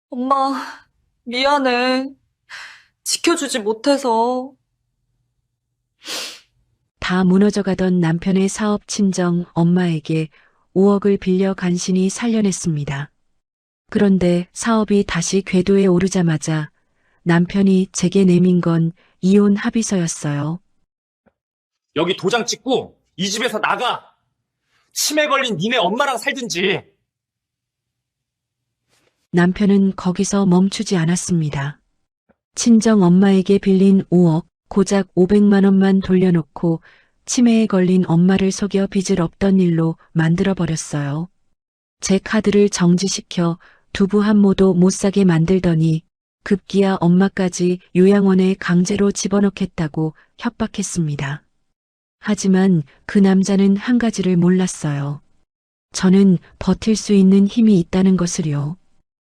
엄마, 미안해. 지켜주지 못해서. 다 무너져가던 남편의 사업 친정 엄마에게 5억을 빌려 간신히 살려냈습니다. 그런데 사업이 다시 궤도에 오르자마자 남편이 제게 내민 건 이혼 합의서였어요. 여기 도장 찍고 이 집에서 나가. 치매 걸린 니네 엄마랑 살든지. 남편은 거기서 멈추지 않았습니다. 친정 엄마에게 빌린 5억, 고작 500만 원만 돌려놓고 치매에 걸린 엄마를 속여 빚을 없던 일로 만들어버렸어요. 제 카드를 정지시켜 두부 한 모도 못 사게 만들더니 급기야 엄마까지 요양원에 강제로 집어넣겠다고 협박했습니다. 하지만 그 남자는 한 가지를 몰랐어요. 저는 버틸 수 있는 힘이 있다는 것을요.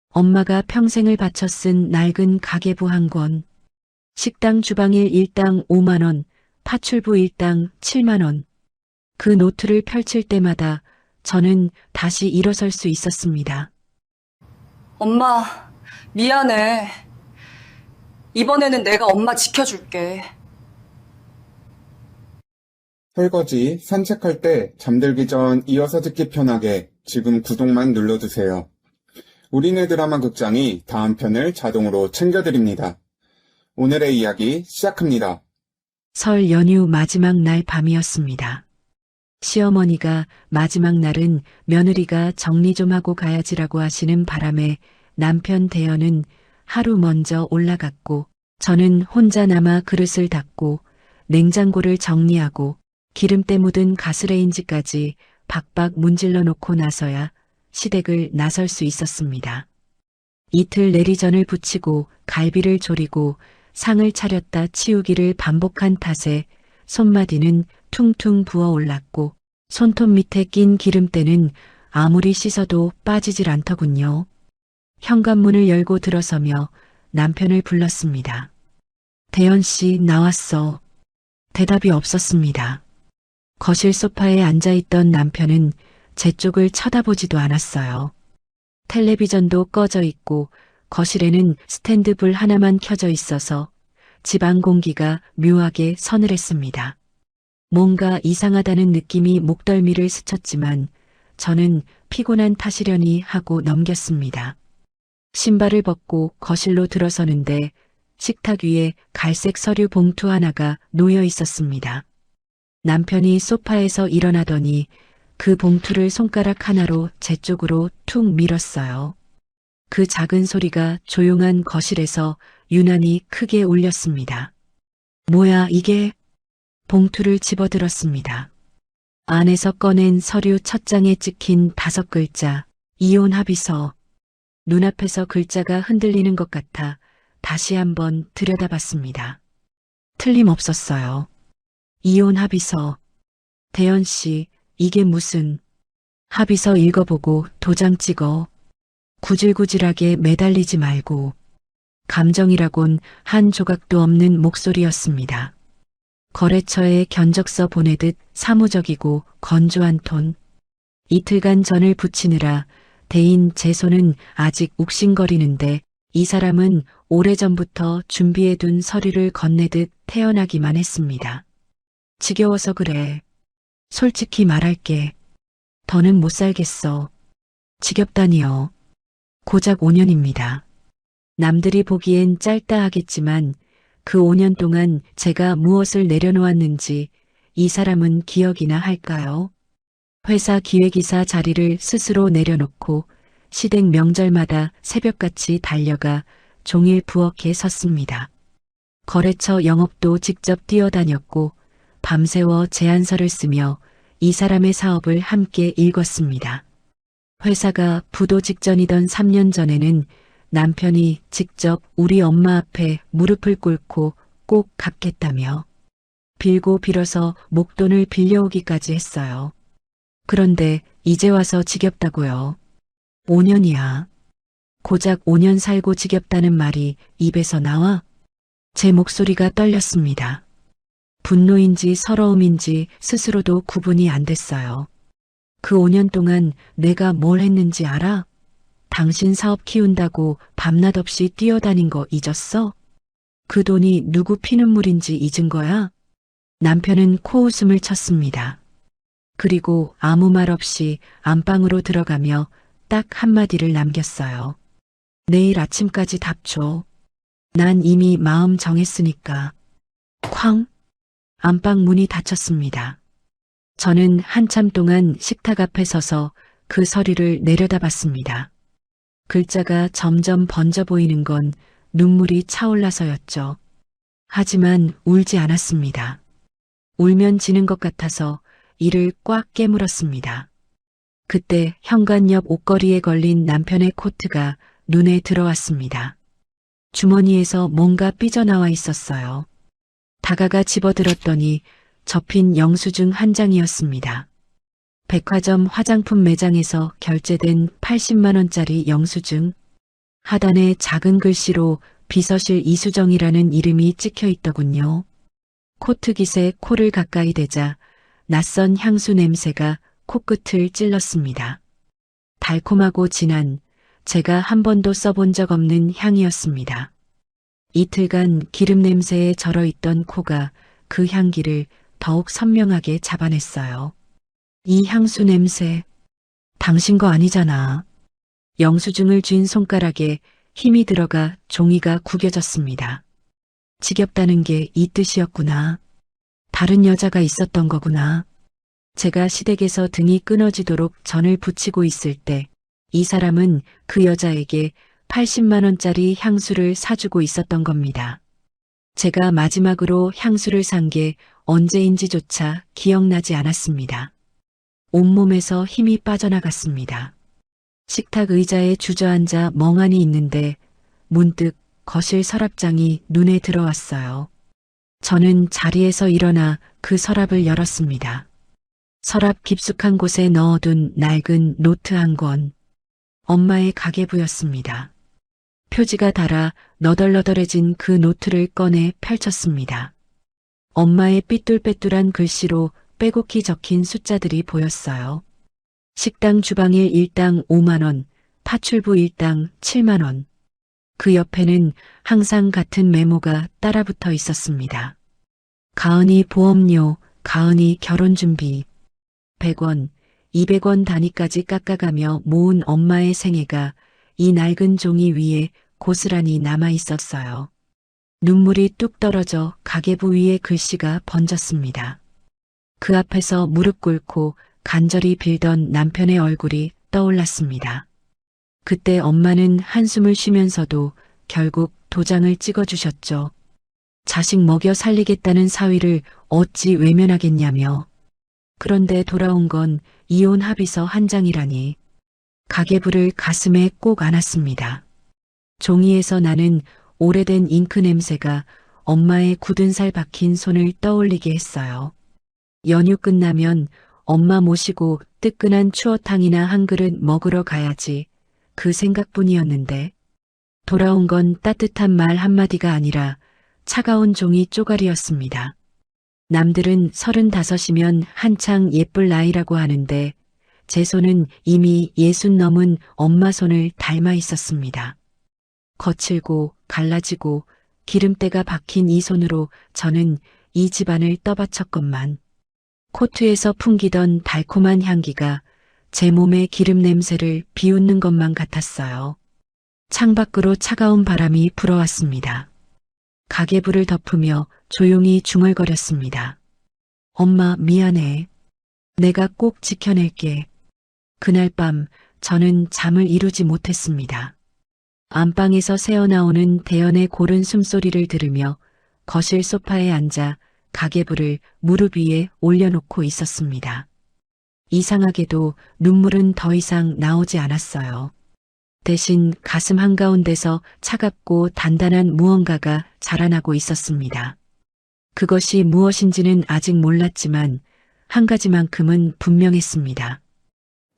엄마가 평생을 바쳐 쓴 낡은 가계부 한 권, 식당 주방일 일당 5만 원, 파출부 일당 7만 원. 그 노트를 펼칠 때마다 저는 다시 일어설 수 있었습니다. 엄마, 미안해. 이번에는 내가 엄마 지켜줄게. 설거지, 산책할 때 잠들기 전 이어서 듣기 편하게 지금 구독만 눌러주세요. 우리네 드라마 극장이 다음 편을 자동으로 챙겨드립니다. 오늘의 이야기 시작합니다. 설 연휴 마지막 날 밤이었습니다. 시어머니가 마지막 날은 며느리가 정리 좀 하고 가야지라고 하시는 바람에 남편 대연은 하루 먼저 올라갔고 저는 혼자 남아 그릇을 닦고 냉장고를 정리하고 기름때 묻은 가스레인지까지 박박 문질러 놓고 나서야 시댁을 나설 수 있었습니다. 이틀 내리전을 부치고 갈비를 졸이고 상을 차렸다 치우기를 반복한 탓에 손마디는 퉁퉁 부어 올랐고 손톱 밑에 낀 기름때는 아무리 씻어도 빠지질 않더군요. 현관문을 열고 들어서며 남편을 불렀습니다. 대연 씨 나왔어. 대답이 없었습니다. 거실 소파에 앉아있던 남편은 제 쪽을 쳐다보지도 않았어요. 텔레비전도 꺼져 있고 거실에는 스탠드불 하나만 켜져 있어서 집안 공기가 묘하게 서늘했습니다. 뭔가 이상하다는 느낌이 목덜미를 스쳤지만 저는 피곤한 탓이려니 하고 넘겼습니다. 신발을 벗고 거실로 들어서는데 식탁 위에 갈색 서류 봉투 하나가 놓여 있었습니다. 남편이 소파에서 일어나더니 그 봉투를 손가락 하나로 제 쪽으로 툭 밀었어요. 그 작은 소리가 조용한 거실에서 유난히 크게 울렸습니다. 뭐야 이게? 봉투를 집어들었습니다. 안에서 꺼낸 서류 첫 장에 찍힌 5글자, 이혼 합의서. 눈앞에서 글자가 흔들리는 것 같아 다시 한번 들여다봤습니다. 틀림없었어요. 이혼 합의서. 대연 씨, 이게 무슨... 합의서 읽어보고 도장 찍어. 구질구질하게 매달리지 말고. 감정이라곤 한 조각도 없는 목소리였습니다. 거래처에 견적서 보내듯 사무적이고 건조한 톤. 이틀간 전을 붙이느라 대인 제 손은 아직 욱신거리는데 이 사람은 오래전부터 준비해둔 서류를 건네듯 태어나기만 했습니다. 지겨워서 그래. 솔직히 말할게. 더는 못 살겠어. 지겹다니요. 고작 5년입니다. 남들이 보기엔 짧다 하겠지만 그 5년 동안 제가 무엇을 내려놓았는지 이 사람은 기억이나 할까요? 회사 기획이사 자리를 스스로 내려놓고 시댁 명절마다 새벽같이 달려가 종일 부엌에 섰습니다. 거래처 영업도 직접 뛰어다녔고 밤새워 제안서를 쓰며 이 사람의 사업을 함께 읽었습니다. 회사가 부도 직전이던 3년 전에는 남편이 직접 우리 엄마 앞에 무릎을 꿇고 꼭 갚겠다며 빌고 빌어서 목돈을 빌려오기까지 했어요. 그런데 이제 와서 지겹다고요. 5년이야. 고작 5년 살고 지겹다는 말이 입에서 나와? 제 목소리가 떨렸습니다. 분노인지 서러움인지 스스로도 구분이 안 됐어요. 그 5년 동안 내가 뭘 했는지 알아? 당신 사업 키운다고 밤낮 없이 뛰어다닌 거 잊었어? 그 돈이 누구 피눈물인지 잊은 거야? 남편은 코웃음을 쳤습니다. 그리고 아무 말 없이 안방으로 들어가며 딱 한마디를 남겼어요. 내일 아침까지 답 줘. 난 이미 마음 정했으니까. 쾅! 안방 문이 닫혔습니다. 저는 한참 동안 식탁 앞에 서서 그 서류를 내려다봤습니다. 글자가 점점 번져 보이는 건 눈물이 차올라서였죠. 하지만 울지 않았습니다. 울면 지는 것 같아서 이를 꽉 깨물었습니다. 그때 현관 옆 옷걸이에 걸린 남편의 코트가 눈에 들어왔습니다. 주머니에서 뭔가 삐져나와 있었어요. 다가가 집어들었더니 접힌 영수증 한 장이었습니다. 백화점 화장품 매장에서 결제된 80만 원짜리 영수증. 하단에 작은 글씨로 비서실 이수정이라는 이름이 찍혀 있더군요. 코트깃에 코를 가까이 대자 낯선 향수 냄새가 코끝을 찔렀습니다. 달콤하고 진한, 제가 한 번도 써본 적 없는 향이었습니다. 이틀간 기름 냄새에 절어있던 코가 그 향기를 더욱 선명하게 잡아냈어요. 이 향수 냄새, 당신 거 아니잖아. 영수증을 쥔 손가락에 힘이 들어가 종이가 구겨졌습니다. 지겹다는 게 이 뜻이었구나. 다른 여자가 있었던 거구나. 제가 시댁에서 등이 끊어지도록 전을 붙이고 있을 때 이 사람은 그 여자에게 80만 원짜리 향수를 사주고 있었던 겁니다. 제가 마지막으로 향수를 산 게 언제인지조차 기억나지 않았습니다. 온몸에서 힘이 빠져나갔습니다. 식탁 의자에 주저앉아 멍하니 있는데 문득 거실 서랍장이 눈에 들어왔어요. 저는 자리에서 일어나 그 서랍을 열었습니다. 서랍 깊숙한 곳에 넣어둔 낡은 노트 한 권. 엄마의 가계부였습니다. 표지가 닳아 너덜너덜해진 그 노트를 꺼내 펼쳤습니다. 엄마의 삐뚤빼뚤한 글씨로 빼곡히 적힌 숫자들이 보였어요. 식당 주방일 일당 5만 원, 파출부 일당 7만 원. 그 옆에는 항상 같은 메모가 따라붙어 있었습니다. 가은이 보험료, 가은이 결혼준비. 100원, 200원 단위까지 깎아가며 모은 엄마의 생애가 이 낡은 종이 위에 고스란히 남아 있었어요. 눈물이 뚝 떨어져 가계부 위에 글씨가 번졌습니다. 그 앞에서 무릎 꿇고 간절히 빌던 남편의 얼굴이 떠올랐습니다. 그때 엄마는 한숨을 쉬면서도 결국 도장을 찍어주셨죠. 자식 먹여 살리겠다는 사위를 어찌 외면하겠냐며. 그런데 돌아온 건 이혼 합의서 한 장이라니. 가계부를 가슴에 꼭 안았습니다. 종이에서 나는 오래된 잉크 냄새가 엄마의 굳은 살 박힌 손을 떠올리게 했어요. 연휴 끝나면 엄마 모시고 뜨끈한 추어탕이나 한 그릇 먹으러 가야지. 그 생각뿐이었는데 돌아온 건 따뜻한 말 한마디가 아니라 차가운 종이 쪼가리였습니다. 남들은 35이면 한창 예쁠 나이라고 하는데 제 손은 이미 60 넘은 엄마 손을 닮아 있었습니다. 거칠고 갈라지고 기름때가 박힌 이 손으로 저는 이 집안을 떠받쳤건만 코트에서 풍기던 달콤한 향기가 제 몸의 기름 냄새를 비웃는 것만 같았어요. 창밖으로 차가운 바람이 불어왔습니다. 가계부를 덮으며 조용히 중얼거렸습니다. 엄마 미안해. 내가 꼭 지켜낼게. 그날 밤 저는 잠을 이루지 못했습니다. 안방에서 새어나오는 대연의 고른 숨소리를 들으며 거실 소파에 앉아 가계부를 무릎 위에 올려놓고 있었습니다. 이상하게도 눈물은 더 이상 나오지 않았어요. 대신 가슴 한가운데서 차갑고 단단한 무언가가 자라나고 있었습니다. 그것이 무엇인지는 아직 몰랐지만 한 가지만큼은 분명했습니다.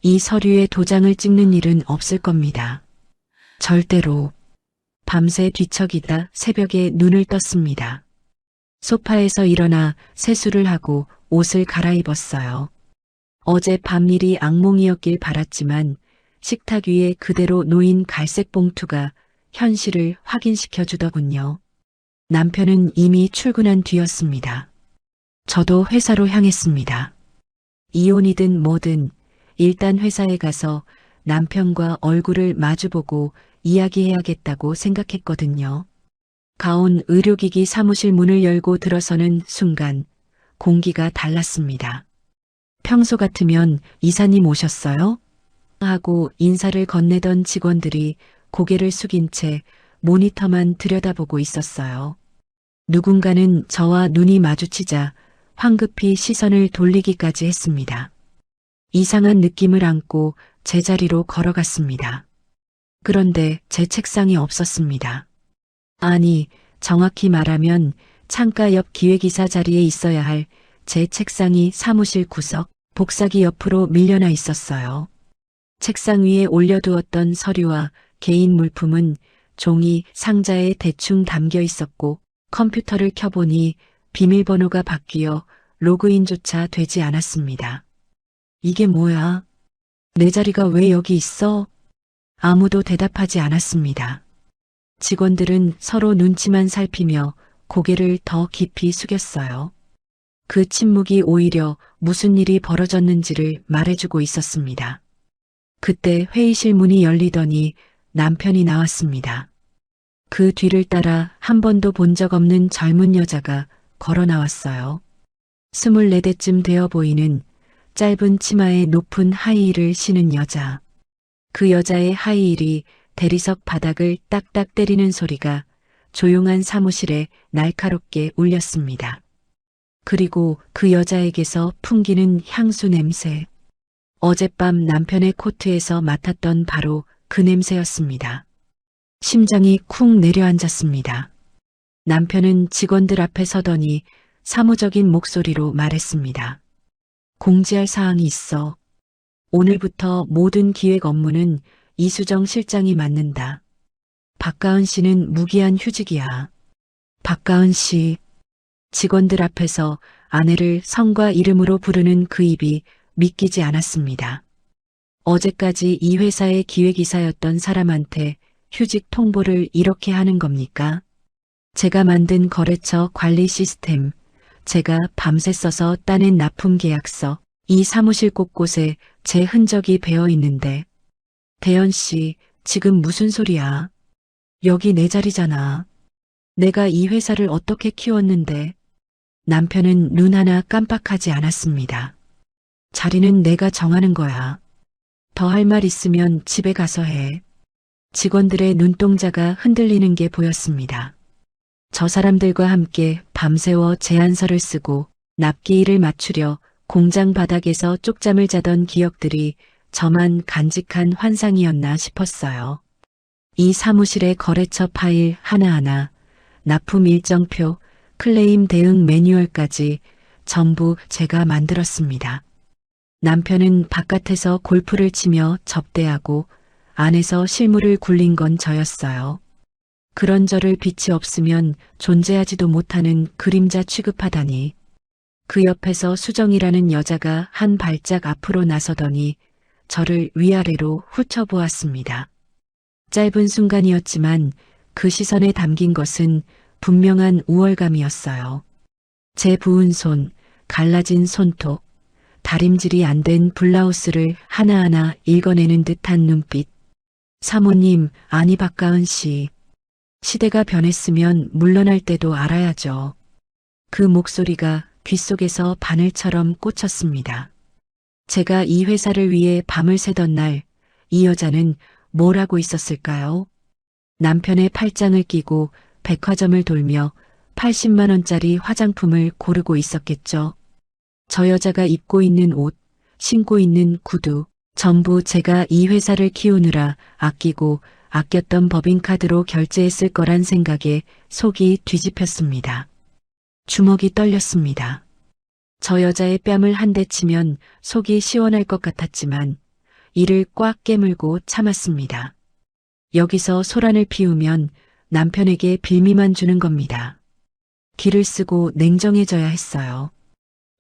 이 서류에 도장을 찍는 일은 없을 겁니다. 절대로. 밤새 뒤척이다 새벽에 눈을 떴습니다. 소파에서 일어나 세수를 하고 옷을 갈아입었어요. 어제 밤일이 악몽이었길 바랐지만 식탁 위에 그대로 놓인 갈색 봉투가 현실을 확인시켜 주더군요. 남편은 이미 출근한 뒤였습니다. 저도 회사로 향했습니다. 이혼이든 뭐든 일단 회사에 가서 남편과 얼굴을 마주보고 이야기해야겠다고 생각했거든요. 가온 의료기기 사무실 문을 열고 들어서는 순간 공기가 달랐습니다. 평소 같으면 이사님 오셨어요? 하고 인사를 건네던 직원들이 고개를 숙인 채 모니터만 들여다보고 있었어요. 누군가는 저와 눈이 마주치자 황급히 시선을 돌리기까지 했습니다. 이상한 느낌을 안고 제자리로 걸어갔습니다. 그런데 제 책상이 없었습니다. 아니, 정확히 말하면 창가 옆 기획이사 자리에 있어야 할 제 책상이 사무실 구석, 복사기 옆으로 밀려나 있었어요. 책상 위에 올려두었던 서류와 개인 물품은 종이 상자에 대충 담겨 있었고 컴퓨터를 켜보니 비밀번호가 바뀌어 로그인조차 되지 않았습니다. 이게 뭐야? 내 자리가 왜 여기 있어? 아무도 대답하지 않았습니다. 직원들은 서로 눈치만 살피며 고개를 더 깊이 숙였어요. 그 침묵이 오히려 무슨 일이 벌어졌는지를 말해주고 있었습니다. 그때 회의실 문이 열리더니 남편이 나왔습니다. 그 뒤를 따라 한 번도 본 적 없는 젊은 여자가 걸어 나왔어요. 24대쯤 되어 보이는 짧은 치마에 높은 하이힐을 신은 여자. 그 여자의 하이힐이 대리석 바닥을 딱딱 때리는 소리가 조용한 사무실에 날카롭게 울렸습니다. 그리고 그 여자에게서 풍기는 향수 냄새. 어젯밤 남편의 코트에서 맡았던 바로 그 냄새였습니다. 심장이 쿵 내려앉았습니다. 남편은 직원들 앞에 서더니 사무적인 목소리로 말했습니다. 공지할 사항이 있어. 오늘부터 모든 기획 업무는 이수정 실장이 맡는다. 박가은 씨는 무기한 휴직이야. 박가은 씨. 직원들 앞에서 아내를 성과 이름으로 부르는 그 입이 믿기지 않았습니다. 어제까지 이 회사의 기획이사였던 사람한테 휴직 통보를 이렇게 하는 겁니까? 제가 만든 거래처 관리 시스템, 제가 밤새 써서 따낸 납품 계약서, 이 사무실 곳곳에 제 흔적이 배어 있는데. 대연 씨, 지금 무슨 소리야? 여기 내 자리잖아. 내가 이 회사를 어떻게 키웠는데. 남편은 눈 하나 깜빡하지 않았습니다. 자리는 내가 정하는 거야. 더 할 말 있으면 집에 가서 해. 직원들의 눈동자가 흔들리는 게 보였습니다. 저 사람들과 함께 밤새워 제안서를 쓰고 납기일을 맞추려 공장 바닥에서 쪽잠을 자던 기억들이 저만 간직한 환상이었나 싶었어요. 이 사무실의 거래처 파일 하나하나, 납품 일정표, 클레임 대응 매뉴얼까지 전부 제가 만들었습니다. 남편은 바깥에서 골프를 치며 접대하고 안에서 실물을 굴린 건 저였어요. 그런 저를 빛이 없으면 존재하지도 못하는 그림자 취급하다니. 그 옆에서 수정이라는 여자가 한 발짝 앞으로 나서더니 저를 위아래로 훑어보았습니다. 짧은 순간이었지만 그 시선에 담긴 것은 분명한 우월감이었어요. 제 부은 손, 갈라진 손톱, 다림질이 안 된 블라우스를 하나하나 읽어내는 듯한 눈빛. 사모님, 아니 박가은 씨. 시대가 변했으면 물러날 때도 알아야죠. 그 목소리가 귓속에서 바늘처럼 꽂혔습니다. 제가 이 회사를 위해 밤을 새던 날, 이 여자는 뭘 하고 있었을까요? 남편의 팔짱을 끼고 백화점을 돌며 80만 원짜리 화장품을 고르고 있었겠죠. 저 여자가 입고 있는 옷, 신고 있는 구두, 전부 제가 이 회사를 키우느라 아끼고 아꼈던 법인카드로 결제했을 거란 생각에 속이 뒤집혔습니다. 주먹이 떨렸습니다. 저 여자의 뺨을 한 대 치면 속이 시원할 것 같았지만 이를 꽉 깨물고 참았습니다. 여기서 소란을 피우면 남편에게 빌미만 주는 겁니다. 기를 쓰고 냉정해져야 했어요.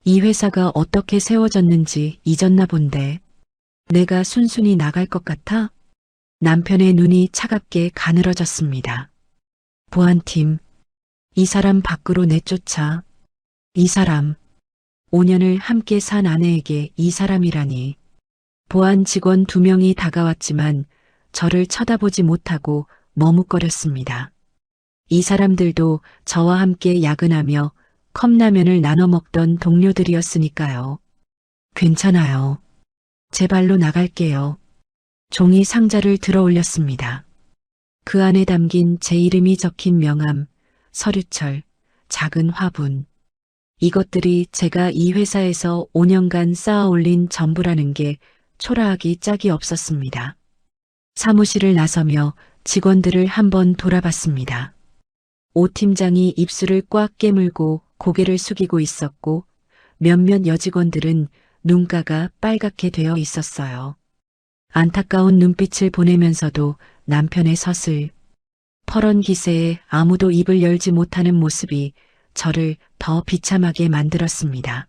이 회사가 어떻게 세워졌는지 잊었나 본데. 내가 순순히 나갈 것 같아? 남편의 눈이 차갑게 가늘어졌습니다. 보안팀, 이 사람 밖으로 내쫓아. 이 사람, 5년을 함께 산 아내에게 이 사람이라니. 보안 직원 2명이 다가왔지만 저를 쳐다보지 못하고 머뭇거렸습니다. 이 사람들도 저와 함께 야근하며 컵라면을 나눠 먹던 동료들이었으니까요. 괜찮아요. 제 발로 나갈게요. 종이 상자를 들어 올렸습니다. 그 안에 담긴 제 이름이 적힌 명함, 서류철, 작은 화분. 이것들이 제가 이 회사에서 5년간 쌓아 올린 전부라는 게 초라하기 짝이 없었습니다. 사무실을 나서며 직원들을 한번 돌아봤습니다. 오 팀장이 입술을 꽉 깨물고 고개를 숙이고 있었고 몇몇 여직원들은 눈가가 빨갛게 되어 있었어요. 안타까운 눈빛을 보내면서도 남편의 서슬, 퍼런 기세에 아무도 입을 열지 못하는 모습이 저를 더 비참하게 만들었습니다.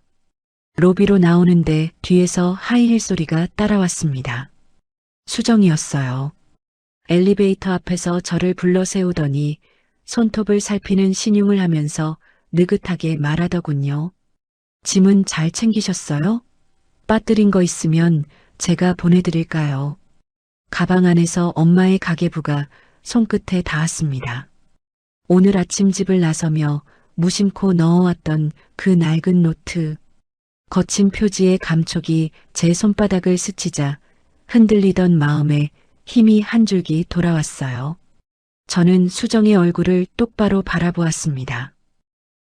로비로 나오는데 뒤에서 하이힐 소리가 따라왔습니다. 수정이었어요. 엘리베이터 앞에서 저를 불러 세우더니 손톱을 살피는 신용을 하면서 느긋하게 말하더군요. 짐은 잘 챙기셨어요? 빠뜨린 거 있으면 제가 보내드릴까요? 가방 안에서 엄마의 가계부가 손끝에 닿았습니다. 오늘 아침 집을 나서며 무심코 넣어왔던 그 낡은 노트. 거친 표지의 감촉이 제 손바닥을 스치자 흔들리던 마음에 힘이 한 줄기 돌아왔어요. 저는 수정의 얼굴을 똑바로 바라보았습니다.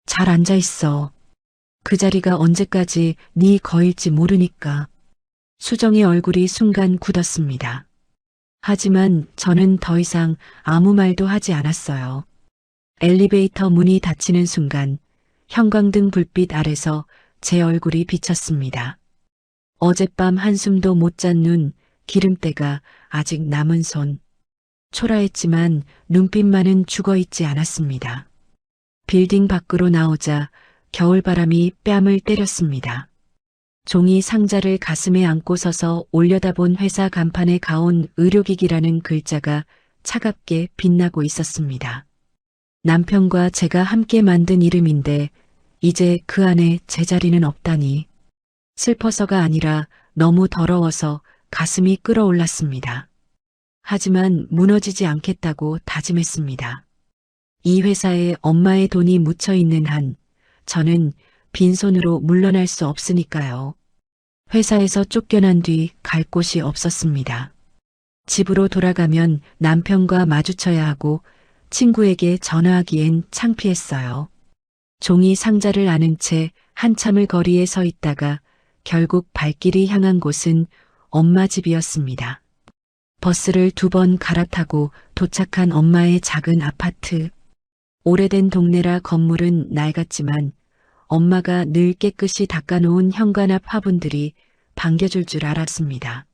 잘 앉아있어. 그 자리가 언제까지 네 거일지 모르니까. 수정의 얼굴이 순간 굳었습니다. 하지만 저는 더 이상 아무 말도 하지 않았어요. 엘리베이터 문이 닫히는 순간 형광등 불빛 아래서 제 얼굴이 비쳤습니다. 어젯밤 한숨도 못 잔 눈, 기름때가 아직 남은 손. 초라했지만 눈빛만은 죽어있지 않았습니다. 빌딩 밖으로 나오자 겨울바람이 뺨을 때렸습니다. 종이 상자를 가슴에 안고 서서 올려다본 회사 간판에 가온 의료기기라는 글자가 차갑게 빛나고 있었습니다. 남편과 제가 함께 만든 이름인데 이제 그 안에 제 자리는 없다니. 슬퍼서가 아니라 너무 더러워서 가슴이 끓어올랐습니다. 하지만 무너지지 않겠다고 다짐했습니다. 이 회사에 엄마의 돈이 묻혀 있는 한 저는 빈손으로 물러날 수 없으니까요. 회사에서 쫓겨난 뒤 갈 곳이 없었습니다. 집으로 돌아가면 남편과 마주쳐야 하고 친구에게 전화하기엔 창피했어요. 종이 상자를 안은 채 한참을 거리에 서 있다가 결국 발길이 향한 곳은 엄마 집이었습니다. 버스를 2번 갈아타고 도착한 엄마의 작은 아파트. 오래된 동네라 건물은 낡았지만 엄마가 늘 깨끗이 닦아놓은 현관 앞 화분들이 반겨줄 줄 알았습니다.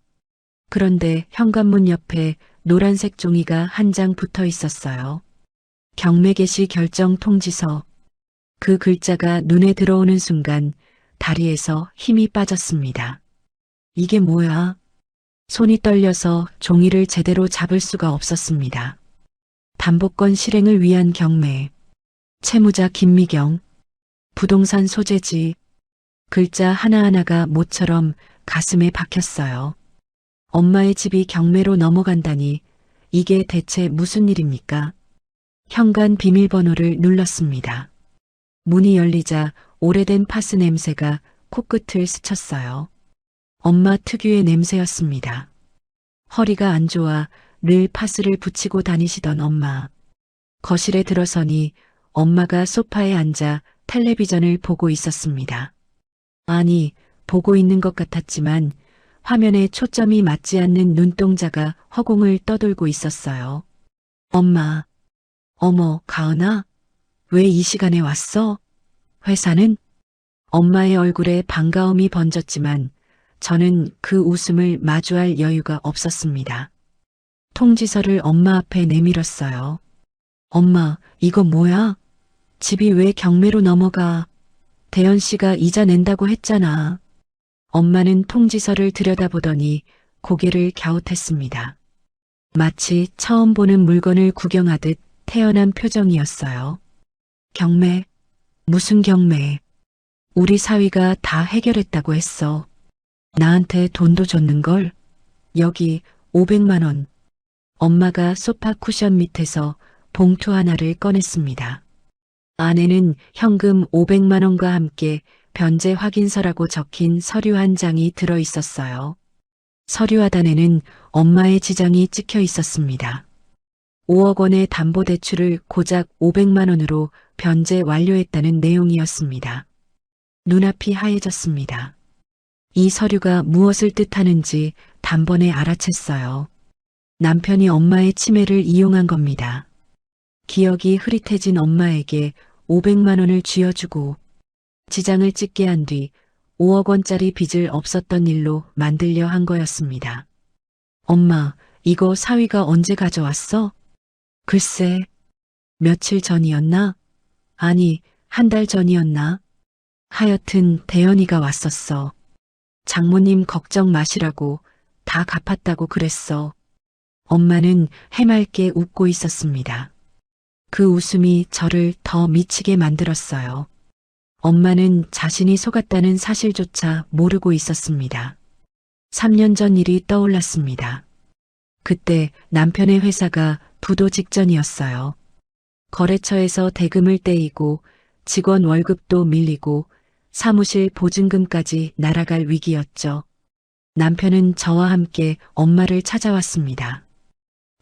그런데 현관문 옆에 노란색 종이가 한 장 붙어 있었어요. 경매 개시 결정 통지서. 그 글자가 눈에 들어오는 순간 다리에서 힘이 빠졌습니다. 이게 뭐야? 손이 떨려서 종이를 제대로 잡을 수가 없었습니다. 담보권 실행을 위한 경매. 채무자 김미경. 부동산 소재지. 글자 하나하나가 모처럼 가슴에 박혔어요. 엄마의 집이 경매로 넘어간다니 이게 대체 무슨 일입니까? 현관 비밀번호를 눌렀습니다. 문이 열리자 오래된 파스 냄새가 코끝을 스쳤어요. 엄마 특유의 냄새였습니다. 허리가 안 좋아 늘 파스를 붙이고 다니시던 엄마. 거실에 들어서니 엄마가 소파에 앉아 텔레비전을 보고 있었습니다. 아니, 보고 있는 것 같았지만 화면에 초점이 맞지 않는 눈동자가 허공을 떠돌고 있었어요. 엄마, 어머, 가은아, 왜 이 시간에 왔어? 회사는? 엄마의 얼굴에 반가움이 번졌지만 저는 그 웃음을 마주할 여유가 없었습니다. 통지서를 엄마 앞에 내밀었어요. 엄마, 이거 뭐야? 집이 왜 경매로 넘어가? 대현 씨가 이자 낸다고 했잖아. 엄마는 통지서를 들여다보더니 고개를 갸웃했습니다. 마치 처음 보는 물건을 구경하듯 태연한 표정이었어요. 경매? 무슨 경매? 우리 사위가 다 해결했다고 했어. 나한테 돈도 줬는걸? 여기 500만 원. 엄마가 소파 쿠션 밑에서 봉투 하나를 꺼냈습니다. 안에는 현금 500만 원과 함께 변제 확인서라고 적힌 서류 한 장이 들어 있었어요. 서류 하단에는 엄마의 지장이 찍혀 있었습니다. 5억 원의 담보대출을 고작 500만 원으로 변제 완료했다는 내용이었습니다. 눈앞이 하얘졌습니다. 이 서류가 무엇을 뜻하는지 단번에 알아챘어요. 남편이 엄마의 치매를 이용한 겁니다. 기억이 흐릿해진 엄마에게 500만 원을 쥐어주고 지장을 찍게 한 뒤 5억 원짜리 빚을 없었던 일로 만들려 한 거였습니다. 엄마, 이거 사위가 언제 가져왔어? 글쎄, 며칠 전이었나? 아니, 한 달 전이었나? 하여튼 대현이가 왔었어. 장모님 걱정 마시라고 다 갚았다고 그랬어. 엄마는 해맑게 웃고 있었습니다. 그 웃음이 저를 더 미치게 만들었어요. 엄마는 자신이 속았다는 사실조차 모르고 있었습니다. 3년 전 일이 떠올랐습니다. 그때 남편의 회사가 부도 직전이었어요. 거래처에서 대금을 떼이고 직원 월급도 밀리고 사무실 보증금까지 날아갈 위기였죠. 남편은 저와 함께 엄마를 찾아왔습니다.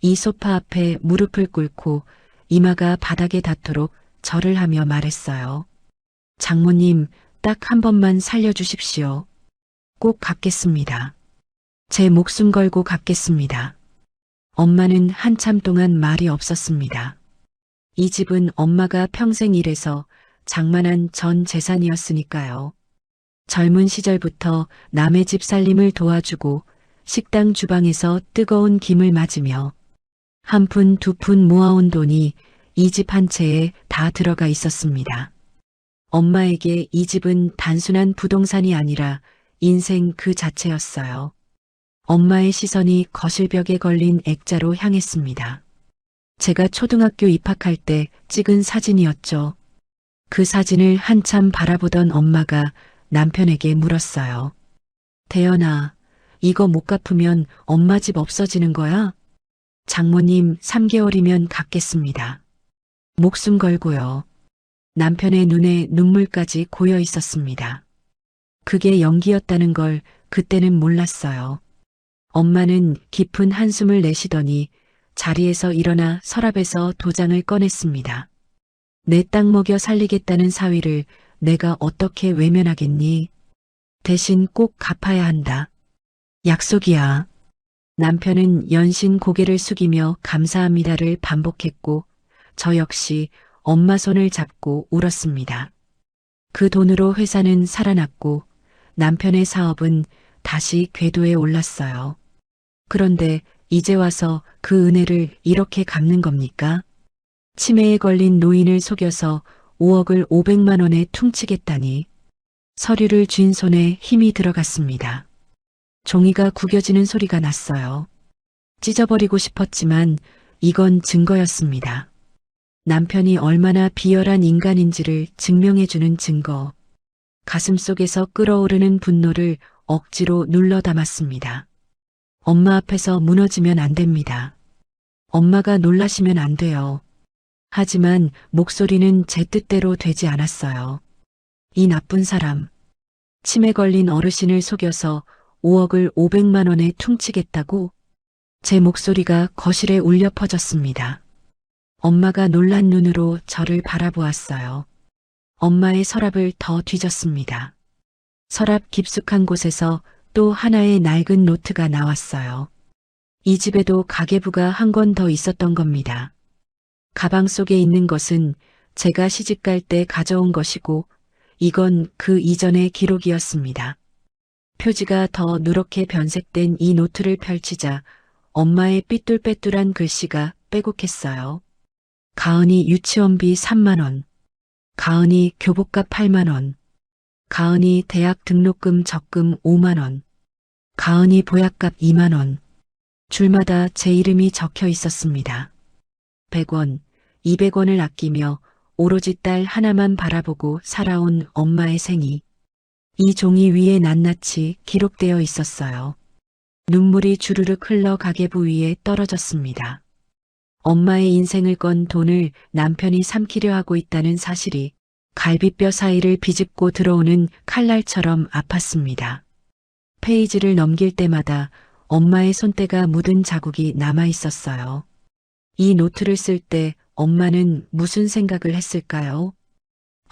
이 소파 앞에 무릎을 꿇고 이마가 바닥에 닿도록 절을 하며 말했어요. 장모님, 딱 한 번만 살려주십시오. 꼭 갚겠습니다. 제 목숨 걸고 갚겠습니다. 엄마는 한참 동안 말이 없었습니다. 이 집은 엄마가 평생 일해서 장만한 전 재산이었으니까요. 젊은 시절부터 남의 집 살림을 도와주고 식당 주방에서 뜨거운 김을 맞으며 한 푼 두 푼 모아온 돈이 이 집 한 채에 다 들어가 있었습니다. 엄마에게 이 집은 단순한 부동산이 아니라 인생 그 자체였어요. 엄마의 시선이 거실벽에 걸린 액자로 향했습니다. 제가 초등학교 입학할 때 찍은 사진이었죠. 그 사진을 한참 바라보던 엄마가 남편에게 물었어요. 대연아, 이거 못 갚으면 엄마 집 없어지는 거야? 장모님 3개월이면 갚겠습니다. 목숨 걸고요. 남편의 눈에 눈물까지 고여 있었습니다. 그게 연기였다는 걸 그때는 몰랐어요. 엄마는 깊은 한숨을 내쉬더니 자리에서 일어나 서랍에서 도장을 꺼냈습니다. 내 땅 먹여 살리겠다는 사위를 내가 어떻게 외면하겠니? 대신 꼭 갚아야 한다. 약속이야. 남편은 연신 고개를 숙이며 감사합니다를 반복했고 저 역시 엄마 손을 잡고 울었습니다. 그 돈으로 회사는 살아났고 남편의 사업은 다시 궤도에 올랐어요. 그런데 이제 와서 그 은혜를 이렇게 갚는 겁니까? 치매에 걸린 노인을 속여서 5억을 500만 원에 퉁치겠다니. 서류를 쥔 손에 힘이 들어갔습니다. 종이가 구겨지는 소리가 났어요. 찢어버리고 싶었지만 이건 증거였습니다. 남편이 얼마나 비열한 인간인지를 증명해주는 증거. 가슴속에서 끓어오르는 분노를 억지로 눌러 담았습니다. 엄마 앞에서 무너지면 안 됩니다. 엄마가 놀라시면 안 돼요. 하지만 목소리는 제 뜻대로 되지 않았어요. 이 나쁜 사람. 치매 걸린 어르신을 속여서 5억을 500만 원에 퉁치겠다고? 제 목소리가 거실에 울려 퍼졌습니다. 엄마가 놀란 눈으로 저를 바라보았어요. 엄마의 서랍을 더 뒤졌습니다. 서랍 깊숙한 곳에서 또 하나의 낡은 노트가 나왔어요. 이 집에도 가계부가 한 권 더 있었던 겁니다. 가방 속에 있는 것은 제가 시집갈 때 가져온 것이고 이건 그 이전의 기록이었습니다. 표지가 더 누렇게 변색된 이 노트를 펼치자 엄마의 삐뚤빼뚤한 글씨가 빼곡했어요. 가은이 유치원비 3만 원, 가은이 교복값 8만 원, 가은이 대학 등록금 적금 5만 원, 가은이 보약값 2만 원. 줄마다 제 이름이 적혀 있었습니다. 100원, 200원을 아끼며 오로지 딸 하나만 바라보고 살아온 엄마의 생이 이 종이 위에 낱낱이 기록되어 있었어요. 눈물이 주르륵 흘러 가계부 위에 떨어졌습니다. 엄마의 인생을 건 돈을 남편이 삼키려 하고 있다는 사실이 갈비뼈 사이를 비집고 들어오는 칼날처럼 아팠습니다. 페이지를 넘길 때마다 엄마의 손때가 묻은 자국이 남아 있었어요. 이 노트를 쓸 때 엄마는 무슨 생각을 했을까요?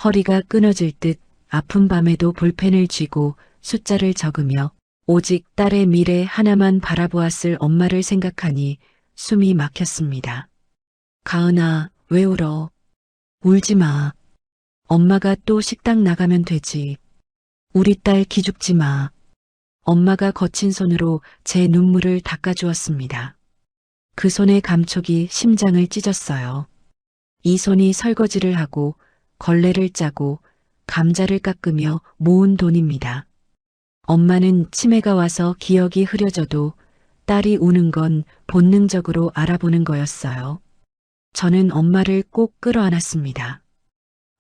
허리가 끊어질 듯 아픈 밤에도 볼펜을 쥐고 숫자를 적으며 오직 딸의 미래 하나만 바라보았을 엄마를 생각하니 숨이 막혔습니다. 가은아, 왜 울어? 울지 마. 엄마가 또 식당 나가면 되지. 우리 딸 기죽지 마. 엄마가 거친 손으로 제 눈물을 닦아주었습니다. 그 손의 감촉이 심장을 찢었어요. 이 손이 설거지를 하고 걸레를 짜고 감자를 깎으며 모은 돈입니다. 엄마는 치매가 와서 기억이 흐려져도 딸이 우는 건 본능적으로 알아보는 거였어요. 저는 엄마를 꼭 끌어안았습니다.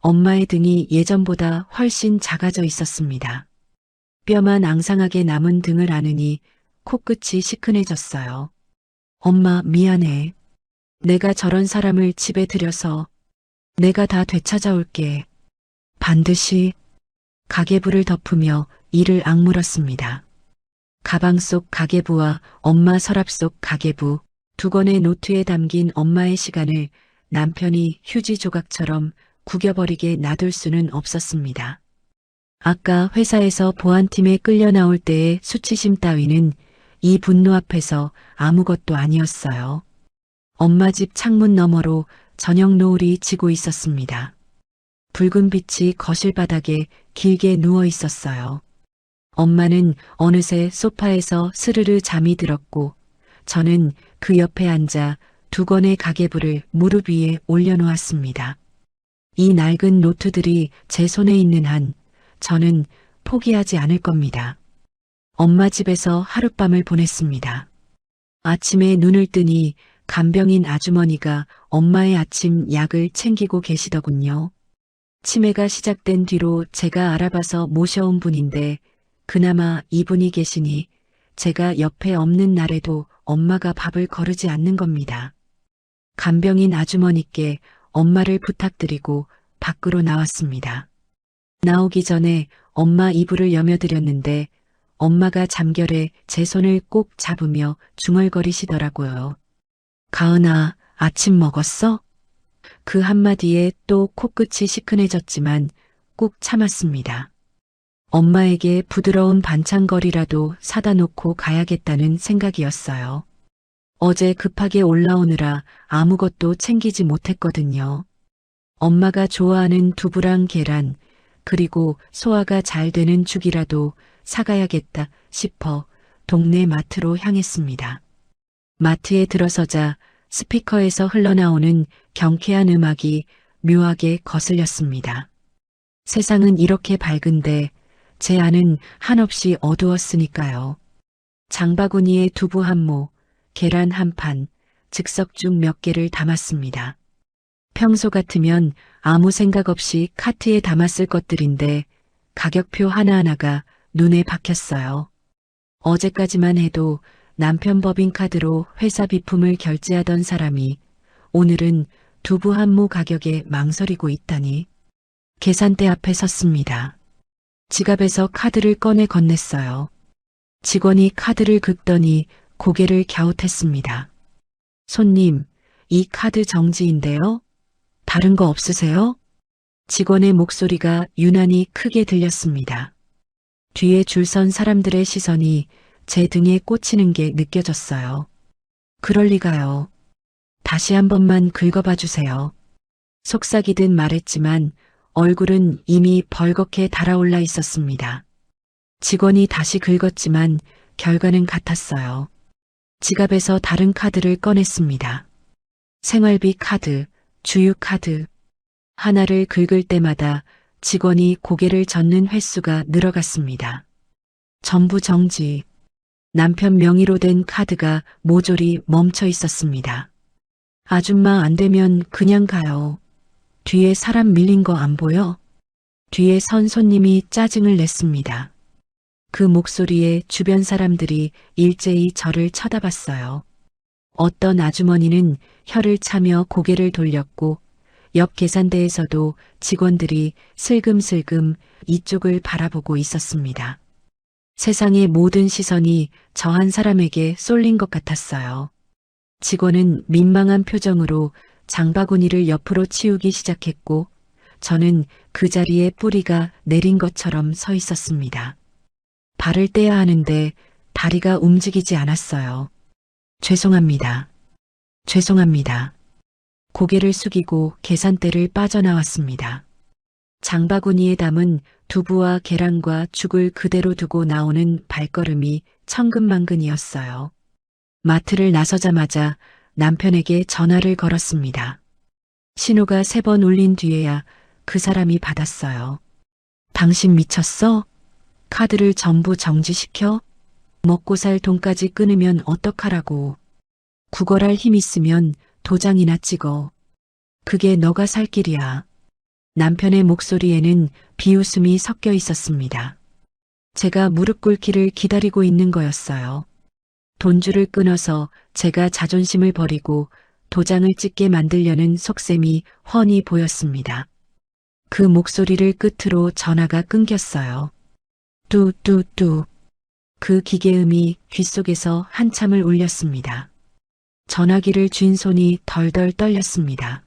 엄마의 등이 예전보다 훨씬 작아져 있었습니다. 뼈만 앙상하게 남은 등을 안으니 코끝이 시큰해졌어요. 엄마, 미안해. 내가 저런 사람을 집에 들여서 내가 다 되찾아올게. 반드시. 가계부를 덮으며 이를 악물었습니다. 가방 속 가계부와 엄마 서랍 속 가계부, 두 권의 노트에 담긴 엄마의 시간을 남편이 휴지 조각처럼 구겨버리게 놔둘 수는 없었습니다. 아까 회사에서 보안팀에 끌려 나올 때의 수치심 따위는 이 분노 앞에서 아무것도 아니었어요. 엄마 집 창문 너머로 저녁 노을이 지고 있었습니다. 붉은 빛이 거실 바닥에 길게 누워 있었어요. 엄마는 어느새 소파에서 스르르 잠이 들었고 저는 그 옆에 앉아 두 권의 가계부를 무릎 위에 올려놓았습니다. 이 낡은 노트들이 제 손에 있는 한 저는 포기하지 않을 겁니다. 엄마 집에서 하룻밤을 보냈습니다. 아침에 눈을 뜨니 간병인 아주머니가 엄마의 아침 약을 챙기고 계시더군요. 치매가 시작된 뒤로 제가 알아봐서 모셔온 분인데 그나마 이분이 계시니 제가 옆에 없는 날에도 엄마가 밥을 거르지 않는 겁니다. 간병인 아주머니께 엄마를 부탁드리고 밖으로 나왔습니다. 나오기 전에 엄마 이불을 여며드렸는데 엄마가 잠결에 제 손을 꼭 잡으며 중얼거리시더라고요. 가은아, 아침 먹었어? 그 한마디에 또 코끝이 시큰해졌지만 꾹 참았습니다. 엄마에게 부드러운 반찬거리라도 사다 놓고 가야겠다는 생각이었어요. 어제 급하게 올라오느라 아무것도 챙기지 못했거든요. 엄마가 좋아하는 두부랑 계란, 그리고 소화가 잘 되는 죽이라도 사가야겠다 싶어 동네 마트로 향했습니다. 마트에 들어서자 스피커에서 흘러나오는 경쾌한 음악이 묘하게 거슬렸습니다. 세상은 이렇게 밝은데 제 안은 한없이 어두웠으니까요. 장바구니에 두부 한 모, 계란 한 판, 즉석죽 몇 개를 담았습니다. 평소 같으면 아무 생각 없이 카트에 담았을 것들인데 가격표 하나하나가 눈에 박혔어요. 어제까지만 해도 남편 법인카드로 회사 비품을 결제하던 사람이 오늘은 두부 한 모 가격에 망설이고 있다니. 계산대 앞에 섰습니다. 지갑에서 카드를 꺼내 건넸어요. 직원이 카드를 긁더니 고개를 갸웃했습니다. 손님, 이 카드 정지인데요? 다른 거 없으세요? 직원의 목소리가 유난히 크게 들렸습니다. 뒤에 줄 선 사람들의 시선이 제 등에 꽂히는 게 느껴졌어요. 그럴 리가요. 다시 한 번만 긁어봐 주세요. 속삭이듯 말했지만 얼굴은 이미 벌겋게 달아올라 있었습니다. 직원이 다시 긁었지만 결과는 같았어요. 지갑에서 다른 카드를 꺼냈습니다. 생활비 카드, 주유 카드. 하나를 긁을 때마다 직원이 고개를 젓는 횟수가 늘어갔습니다. 전부 정지. 남편 명의로 된 카드가 모조리 멈춰 있었습니다. 아줌마 안 되면 그냥 가요. 뒤에 사람 밀린 거 안 보여? 뒤에 선 손님이 짜증을 냈습니다. 그 목소리에 주변 사람들이 일제히 저를 쳐다봤어요. 어떤 아주머니는 혀를 차며 고개를 돌렸고 옆 계산대에서도 직원들이 슬금슬금 이쪽을 바라보고 있었습니다. 세상의 모든 시선이 저 한 사람에게 쏠린 것 같았어요. 직원은 민망한 표정으로 장바구니를 옆으로 치우기 시작했고 저는 그 자리에 뿌리가 내린 것처럼 서 있었습니다. 발을 떼야 하는데 다리가 움직이지 않았어요. 죄송합니다. 죄송합니다. 고개를 숙이고 계산대를 빠져나왔습니다. 장바구니에 담은 두부와 계란과 죽을 그대로 두고 나오는 발걸음이 천근만근이었어요. 마트를 나서자마자 남편에게 전화를 걸었습니다. 신호가 3번 울린 뒤에야 그 사람이 받았어요. 당신 미쳤어? 카드를 전부 정지시켜? 먹고 살 돈까지 끊으면 어떡하라고. 구걸할 힘 있으면 도장이나 찍어. 그게 너가 살 길이야. 남편의 목소리에는 비웃음이 섞여 있었습니다. 제가 무릎 꿇기를 기다리고 있는 거였어요. 돈줄을 끊어서 제가 자존심을 버리고 도장을 찍게 만들려는 속셈이 훤히 보였습니다. 그 목소리를 끝으로 전화가 끊겼어요. 뚜뚜뚜. 그 기계음이 귓속에서 한참을 울렸습니다. 전화기를 쥔 손이 덜덜 떨렸습니다.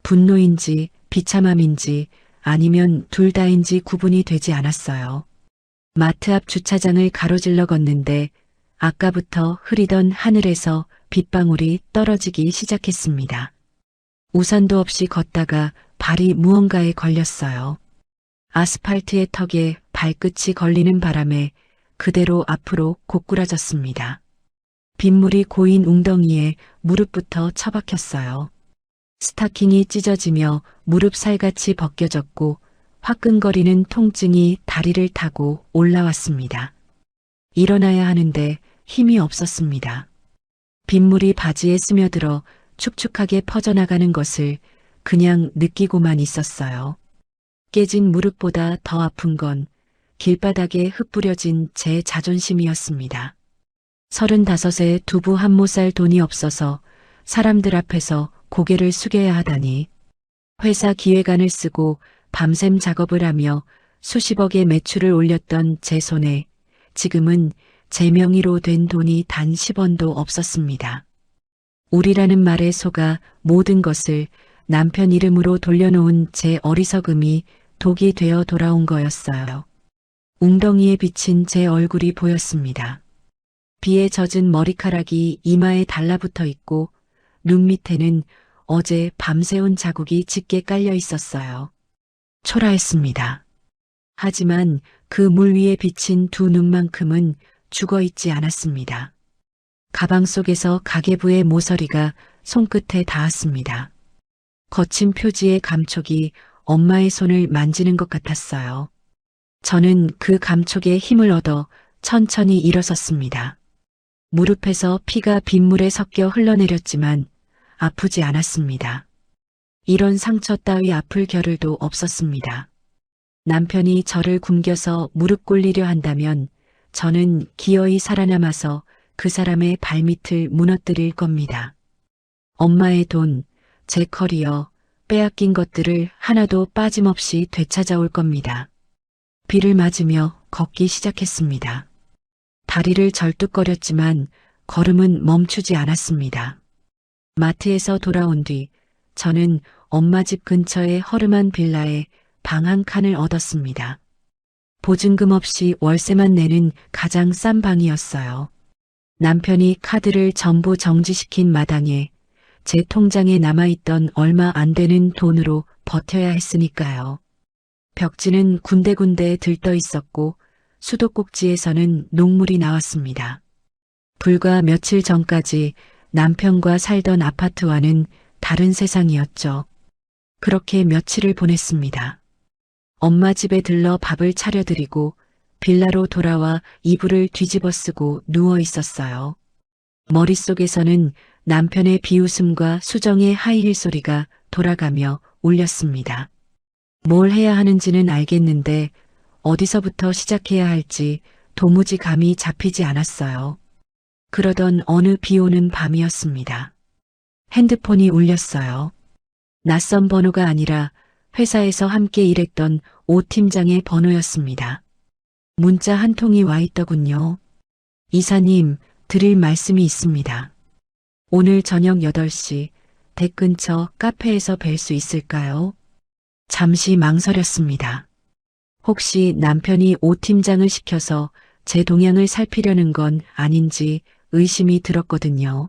분노인지 비참함인지 아니면 둘 다인지 구분이 되지 않았어요. 마트 앞 주차장을 가로질러 걷는데 아까부터 흐리던 하늘에서 빗방울이 떨어지기 시작했습니다. 우산도 없이 걷다가 발이 무언가에 걸렸어요. 아스팔트의 턱에 발끝이 걸리는 바람에 그대로 앞으로 고꾸라졌습니다. 빗물이 고인 웅덩이에 무릎부터 처박혔어요. 스타킹이 찢어지며 무릎 살같이 벗겨졌고 화끈거리는 통증이 다리를 타고 올라왔습니다. 일어나야 하는데 힘이 없었습니다. 빗물이 바지에 스며들어 축축하게 퍼져나가는 것을 그냥 느끼고만 있었어요. 깨진 무릎보다 더 아픈 건 길바닥에 흩뿌려진 제 자존심이었습니다. 35에 두부 한 모살 돈이 없어서 사람들 앞에서 고개를 숙여야 하다니. 회사 기획안을 쓰고 밤샘 작업을 하며 수십억의 매출을 올렸던 제 손에 지금은 제 명의로 된 돈이 단 10원도 없었습니다. 우리라는 말에 속아 모든 것을 남편 이름으로 돌려놓은 제 어리석음이 독이 되어 돌아온 거였어요. 웅덩이에 비친 제 얼굴이 보였습니다. 비에 젖은 머리카락이 이마에 달라붙어 있고 눈 밑에는 어제 밤새운 자국이 짙게 깔려 있었어요. 초라했습니다. 하지만 그 물 위에 비친 두 눈만큼은 죽어 있지 않았습니다. 가방 속에서 가계부의 모서리가 손끝에 닿았습니다. 거친 표지의 감촉이 엄마의 손을 만지는 것 같았어요. 저는 그 감촉에 힘을 얻어 천천히 일어섰습니다. 무릎에서 피가 빗물에 섞여 흘러내렸지만 아프지 않았습니다. 이런 상처 따위 아플 겨를도 없었습니다. 남편이 저를 굶겨서 무릎 꿇리려 한다면 저는 기어이 살아남아서 그 사람의 발밑을 무너뜨릴 겁니다. 엄마의 돈, 제 커리어, 빼앗긴 것들을 하나도 빠짐없이 되찾아올 겁니다. 비를 맞으며 걷기 시작했습니다. 다리를 절뚝거렸지만 걸음은 멈추지 않았습니다. 마트에서 돌아온 뒤 저는 엄마 집 근처의 허름한 빌라에 방 한 칸을 얻었습니다. 보증금 없이 월세만 내는 가장 싼 방이었어요. 남편이 카드를 전부 정지시킨 마당에 제 통장에 남아있던 얼마 안 되는 돈으로 버텨야 했으니까요. 벽지는 군데군데 들떠 있었고 수도꼭지에서는 녹물이 나왔습니다. 불과 며칠 전까지 남편과 살던 아파트와는 다른 세상이었죠. 그렇게 며칠을 보냈습니다. 엄마 집에 들러 밥을 차려드리고 빌라로 돌아와 이불을 뒤집어 쓰고 누워 있었어요. 머릿속에서는 남편의 비웃음과 수정의 하이힐 소리가 돌아가며 울렸습니다. 뭘 해야 하는지는 알겠는데 어디서부터 시작해야 할지 도무지 감이 잡히지 않았어요. 그러던 어느 비 오는 밤이었습니다. 핸드폰이 울렸어요. 낯선 번호가 아니라 회사에서 함께 일했던 오 팀장의 번호였습니다. 문자 한 통이 와 있더군요. 이사님, 드릴 말씀이 있습니다. 오늘 저녁 8시 댁 근처 카페에서 뵐 수 있을까요? 잠시 망설였습니다. 혹시 남편이 오 팀장을 시켜서 제 동향을 살피려는 건 아닌지 의심이 들었거든요.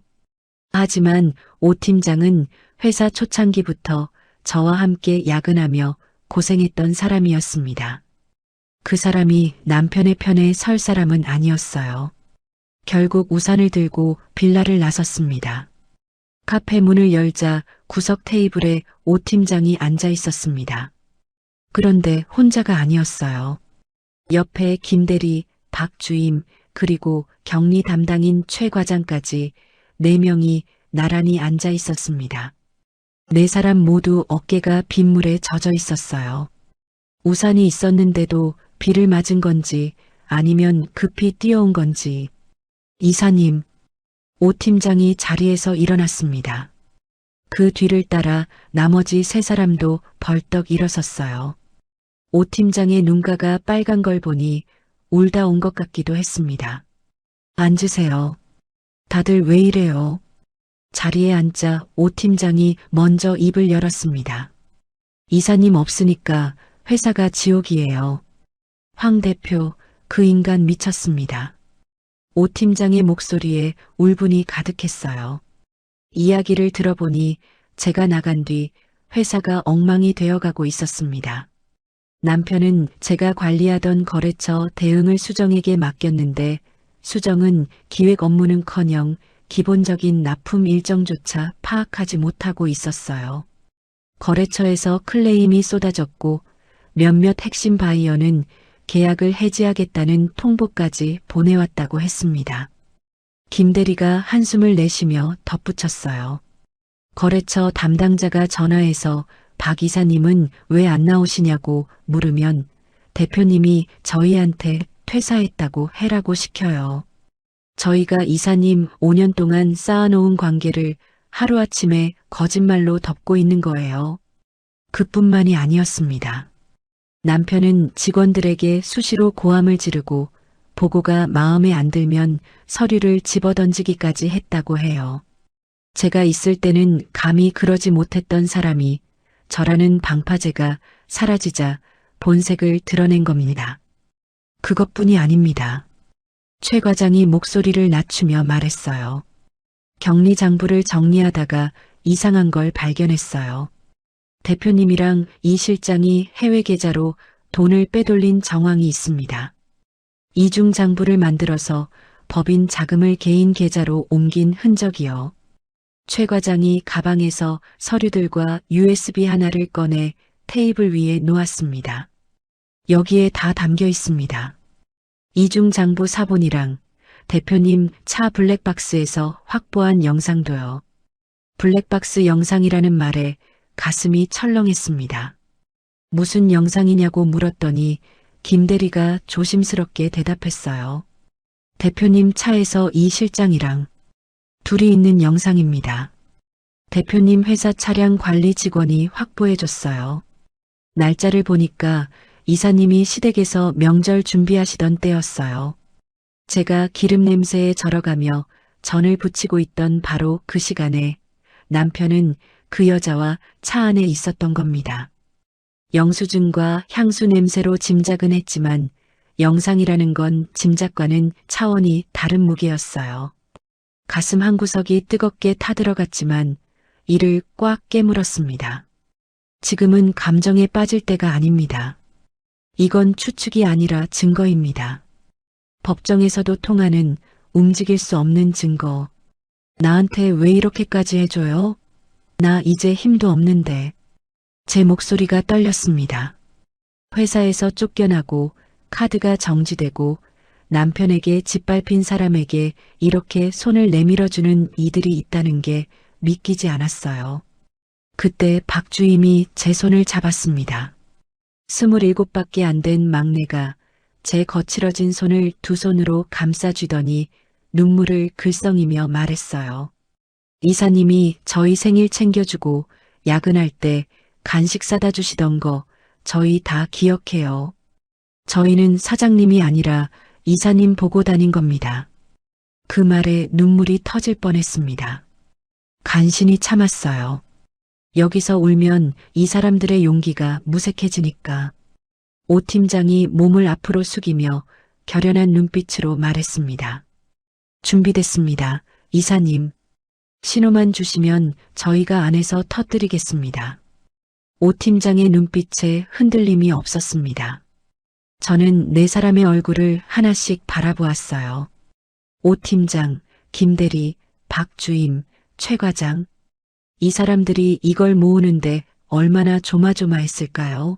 하지만 오 팀장은 회사 초창기부터 저와 함께 야근하며 고생했던 사람이었습니다. 그 사람이 남편의 편에 설 사람은 아니었어요. 결국 우산을 들고 빌라를 나섰습니다. 카페 문을 열자 구석 테이블에 오 팀장이 앉아 있었습니다. 그런데 혼자가 아니었어요. 옆에 김대리, 박주임, 그리고 격리 담당인 최 과장까지 4명이 나란히 앉아 있었습니다. 4사람 모두 어깨가 빗물에 젖어 있었어요. 우산이 있었는데도 비를 맞은 건지 아니면 급히 뛰어온 건지. 이사님, 오 팀장이 자리에서 일어났습니다. 그 뒤를 따라 나머지 3사람도 벌떡 일어섰어요. 오 팀장의 눈가가 빨간 걸 보니 울다 온 것 같기도 했습니다. 앉으세요. 다들 왜 이래요? 자리에 앉자 오 팀장이 먼저 입을 열었습니다. 이사님 없으니까 회사가 지옥이에요. 황 대표, 그 인간 미쳤습니다. 오 팀장의 목소리에 울분이 가득했어요. 이야기를 들어보니 제가 나간 뒤 회사가 엉망이 되어가고 있었습니다. 남편은 제가 관리하던 거래처 대응을 수정에게 맡겼는데 수정은 기획 업무는커녕 기본적인 납품 일정조차 파악하지 못하고 있었어요. 거래처에서 클레임이 쏟아졌고 몇몇 핵심 바이어는 계약을 해지하겠다는 통보까지 보내왔다고 했습니다. 김 대리가 한숨을 내쉬며 덧붙였어요. 거래처 담당자가 전화해서 박 이사님은 왜 안 나오시냐고 물으면 대표님이 저희한테 퇴사했다고 해라고 시켜요. 저희가 이사님 5년 동안 쌓아놓은 관계를 하루아침에 거짓말로 덮고 있는 거예요. 그뿐만이 아니었습니다. 남편은 직원들에게 수시로 고함을 지르고 보고가 마음에 안 들면 서류를 집어던지기까지 했다고 해요. 제가 있을 때는 감히 그러지 못했던 사람이 저라는 방파제가 사라지자 본색을 드러낸 겁니다. 그것뿐이 아닙니다. 최 과장이 목소리를 낮추며 말했어요. 격리 장부를 정리하다가 이상한 걸 발견했어요. 대표님이랑 이 실장이 해외 계좌로 돈을 빼돌린 정황이 있습니다. 이중 장부를 만들어서 법인 자금을 개인 계좌로 옮긴 흔적이요. 최 과장이 가방에서 서류들과 USB 하나를 꺼내 테이블 위에 놓았습니다. 여기에 다 담겨 있습니다. 이중 장부 사본이랑 대표님 차 블랙박스에서 확보한 영상도요. 블랙박스 영상이라는 말에 가슴이 철렁했습니다. 무슨 영상이냐고 물었더니 김 대리가 조심스럽게 대답했어요. 대표님 차에서 이 실장이랑 둘이 있는 영상입니다. 대표님 회사 차량 관리 직원이 확보해줬어요. 날짜를 보니까 이사님이 시댁에서 명절 준비하시던 때였어요. 제가 기름 냄새에 절어가며 전을 부치고 있던 바로 그 시간에 남편은 그 여자와 차 안에 있었던 겁니다. 영수증과 향수 냄새로 짐작은 했지만 영상이라는 건 짐작과는 차원이 다른 무게였어요. 가슴 한구석이 뜨겁게 타들어갔지만 이를 꽉 깨물었습니다. 지금은 감정에 빠질 때가 아닙니다. 이건 추측이 아니라 증거입니다. 법정에서도 통하는 움직일 수 없는 증거. 나한테 왜 이렇게까지 해줘요? 나 이제 힘도 없는데. 제 목소리가 떨렸습니다. 회사에서 쫓겨나고 카드가 정지되고 남편에게 짓밟힌 사람에게 이렇게 손을 내밀어주는 이들이 있다는 게 믿기지 않았어요. 그때 박주임이 제 손을 잡았습니다. 27밖에 안 된 막내가 제 거칠어진 손을 두 손으로 감싸주더니 눈물을 글썽이며 말했어요. 이사님이 저희 생일 챙겨주고 야근할 때 간식 사다 주시던 거 저희 다 기억해요. 저희는 사장님이 아니라 이사님 보고 다닌 겁니다. 그 말에 눈물이 터질 뻔했습니다. 간신히 참았어요. 여기서 울면 이 사람들의 용기가 무색해지니까. 오 팀장이 몸을 앞으로 숙이며 결연한 눈빛으로 말했습니다. 준비됐습니다, 이사님. 신호만 주시면 저희가 안에서 터뜨리겠습니다. 오 팀장의 눈빛에 흔들림이 없었습니다. 저는 네 사람의 얼굴을 하나씩 바라보았어요. 오 팀장, 김대리, 박주임, 최 과장. 이 사람들이 이걸 모으는데 얼마나 조마조마했을까요?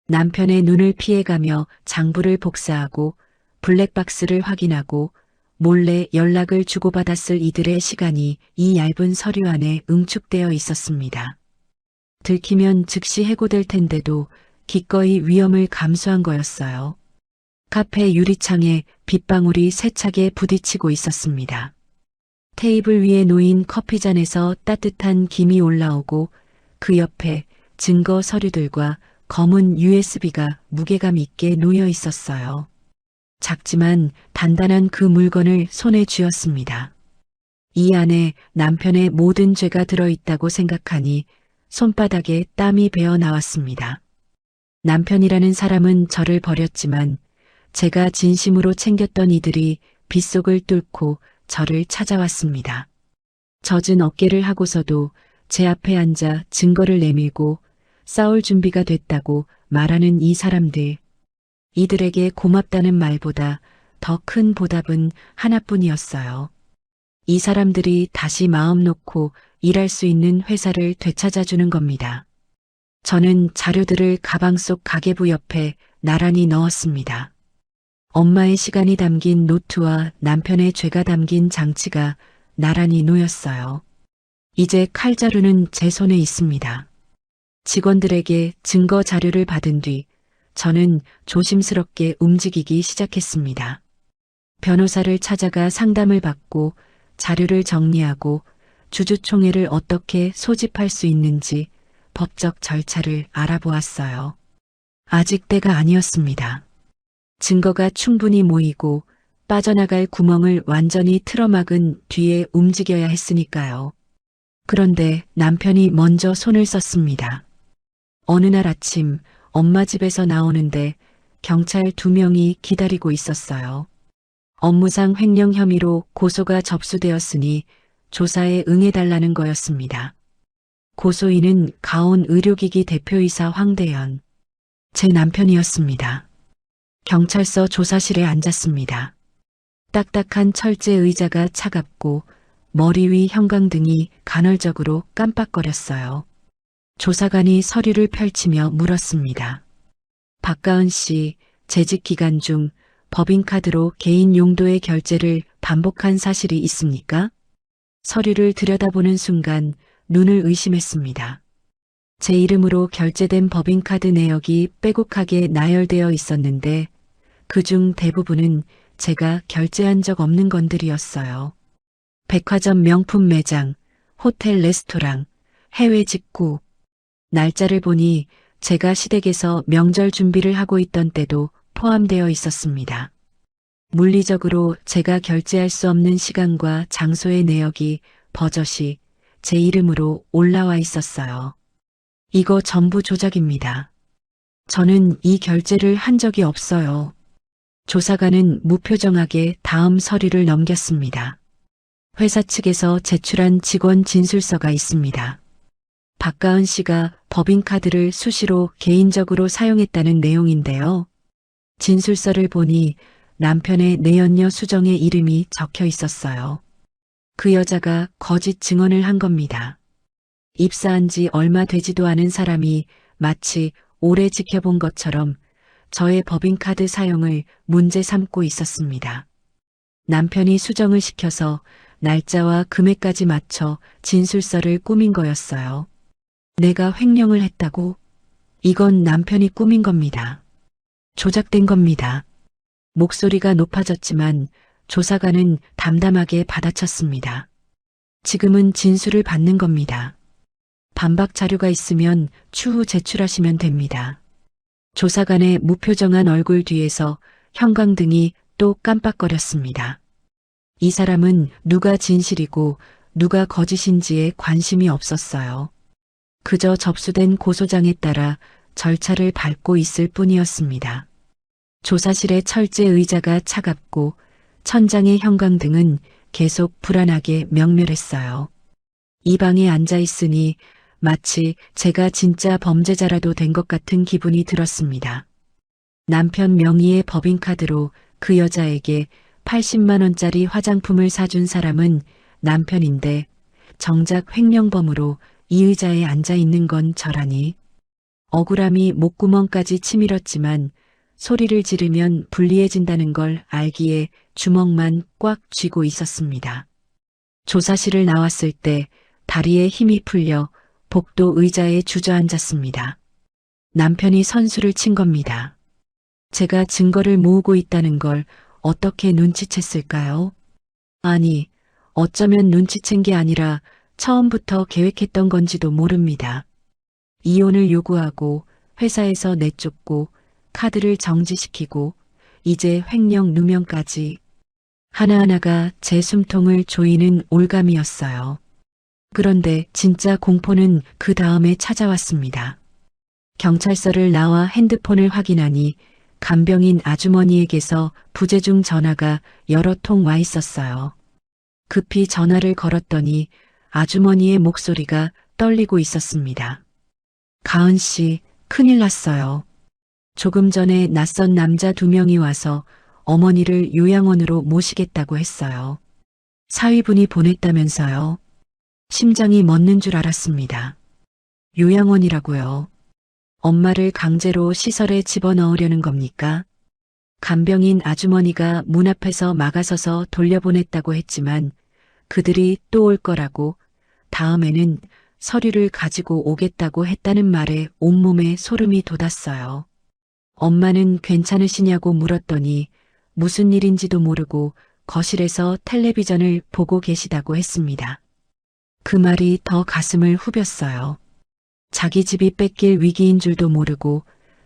남편의 눈을 피해가며 장부를 복사하고 블랙박스를 확인하고 몰래 연락을 주고받았을 이들의 시간이 이 얇은 서류 안에 응축되어 있었습니다. 들키면 즉시 해고될 텐데도 기꺼이 위험을 감수한 거였어요. 카페 유리창에 빗방울이 세차게 부딪히고 있었습니다. 테이블 위에 놓인 커피잔에서 따뜻한 김이 올라오고 그 옆에 증거 서류들과 검은 USB가 무게감 있게 놓여 있었어요. 작지만 단단한 그 물건을 손에 쥐었습니다. 이 안에 남편의 모든 죄가 들어있다고 생각하니 손바닥에 땀이 배어 나왔습니다. 남편이라는 사람은 저를 버렸지만 제가 진심으로 챙겼던 이들이 빗속을 뚫고 저를 찾아왔습니다. 젖은 어깨를 하고서도 제 앞에 앉아 증거를 내밀고 싸울 준비가 됐다고 말하는 이 사람들. 이들에게 고맙다는 말보다 더 큰 보답은 하나뿐이었어요. 이 사람들이 다시 마음 놓고 일할 수 있는 회사를 되찾아주는 겁니다. 저는 자료들을 가방 속 가계부 옆에 나란히 넣었습니다. 엄마의 시간이 담긴 노트와 남편의 죄가 담긴 장치가 나란히 놓였어요. 이제 칼자루는 제 손에 있습니다. 직원들에게 증거 자료를 받은 뒤 저는 조심스럽게 움직이기 시작했습니다. 변호사를 찾아가 상담을 받고 자료를 정리하고 주주총회를 어떻게 소집할 수 있는지 법적 절차를 알아보았어요. 아직 때가 아니었습니다. 증거가 충분히 모이고 빠져나갈 구멍을 완전히 틀어막은 뒤에 움직여야 했으니까요. 그런데 남편이 먼저 손을 썼습니다. 어느 날 아침 엄마 집에서 나오는데 경찰 2명이 기다리고 있었어요. 업무상 횡령 혐의로 고소가 접수되었으니 조사에 응해달라는 거였습니다. 고소인은 가온 의료기기 대표이사 황대현. 제 남편이었습니다. 경찰서 조사실에 앉았습니다. 딱딱한 철제 의자가 차갑고 머리 위 형광등이 간헐적으로 깜빡거렸어요. 조사관이 서류를 펼치며 물었습니다. 박가은 씨, 재직 기간 중 법인카드로 개인 용도의 결제를 반복한 사실이 있습니까? 서류를 들여다보는 순간 눈을 의심했습니다. 제 이름으로 결제된 법인카드 내역이 빼곡하게 나열되어 있었는데 그중 대부분은 제가 결제한 적 없는 건들이었어요. 백화점 명품 매장, 호텔 레스토랑, 해외 직구. 날짜를 보니 제가 시댁에서 명절 준비를 하고 있던 때도 포함되어 있었습니다. 물리적으로 제가 결제할 수 없는 시간과 장소의 내역이 버젓이 제 이름으로 올라와 있었어요. 이거 전부 조작입니다. 저는 이 결제를 한 적이 없어요. 조사관은 무표정하게 다음 서류를 넘겼습니다. 회사 측에서 제출한 직원 진술서가 있습니다. 박가은 씨가 법인카드를 수시로 개인적으로 사용했다는 내용인데요. 진술서를 보니 남편의 내연녀 수정의 이름이 적혀 있었어요. 그 여자가 거짓 증언을 한 겁니다. 입사한 지 얼마 되지도 않은 사람이 마치 오래 지켜본 것처럼 저의 법인카드 사용을 문제 삼고 있었습니다. 남편이 수정을 시켜서 날짜와 금액까지 맞춰 진술서를 꾸민 거였어요. 내가 횡령을 했다고? 이건 남편이 꾸민 겁니다. 조작된 겁니다. 목소리가 높아졌지만 조사관은 담담하게 받아쳤습니다. 지금은 진술을 받는 겁니다. 반박 자료가 있으면 추후 제출하시면 됩니다. 조사관의 무표정한 얼굴 뒤에서 형광등이 또 깜빡거렸습니다. 이 사람은 누가 진실이고 누가 거짓인지에 관심이 없었어요. 그저 접수된 고소장에 따라 절차를 밟고 있을 뿐이었습니다. 조사실의 철제 의자가 차갑고 천장의 형광등은 계속 불안하게 명멸했어요. 이 방에 앉아 있으니 마치 제가 진짜 범죄자라도 된 것 같은 기분이 들었습니다. 남편 명의의 법인카드로 그 여자에게 80만 원짜리 화장품을 사준 사람은 남편인데 정작 횡령범으로 이 의자에 앉아 있는 건 저라니. 억울함이 목구멍까지 치밀었지만 소리를 지르면 불리해진다는 걸 알기에 주먹만 꽉 쥐고 있었습니다. 조사실을 나왔을 때 다리에 힘이 풀려 복도 의자에 주저앉았습니다. 남편이 선수를 친 겁니다. 제가 증거를 모으고 있다는 걸 어떻게 눈치챘을까요? 아니, 어쩌면 눈치챈 게 아니라 처음부터 계획했던 건지도 모릅니다. 이혼을 요구하고 회사에서 내쫓고 카드를 정지시키고 이제 횡령 누명까지. 하나하나가 제 숨통을 조이는 올감이었어요. 그런데 진짜 공포는 그 다음에 찾아왔습니다. 경찰서를 나와 핸드폰을 확인하니 간병인 아주머니에게서 부재중 전화가 여러 통 와 있었어요. 급히 전화를 걸었더니 아주머니의 목소리가 떨리고 있었습니다. 가은 씨, 큰일 났어요. 조금 전에 낯선 남자 2명이 와서 어머니를 요양원으로 모시겠다고 했어요. 사위분이 보냈다면서요. 심장이 멎는 줄 알았습니다. 요양원이라고요. 엄마를 강제로 시설에 집어넣으려는 겁니까? 간병인 아주머니가 문 앞에서 막아서서 돌려보냈다고 했지만 그들이 또 올 거라고 다음에는 서류를 가지고 오겠다고 했다는 말에 온몸에 소름이 돋았어요. 엄마는 괜찮으시냐고 물었더니 무슨 일인지도 모르고 거실에서 텔레비전을 보고 계시다고 했습니다. 그 말이 더 가슴을 후볐어요. 자기 집이 뺏길 위기인 줄도 모르고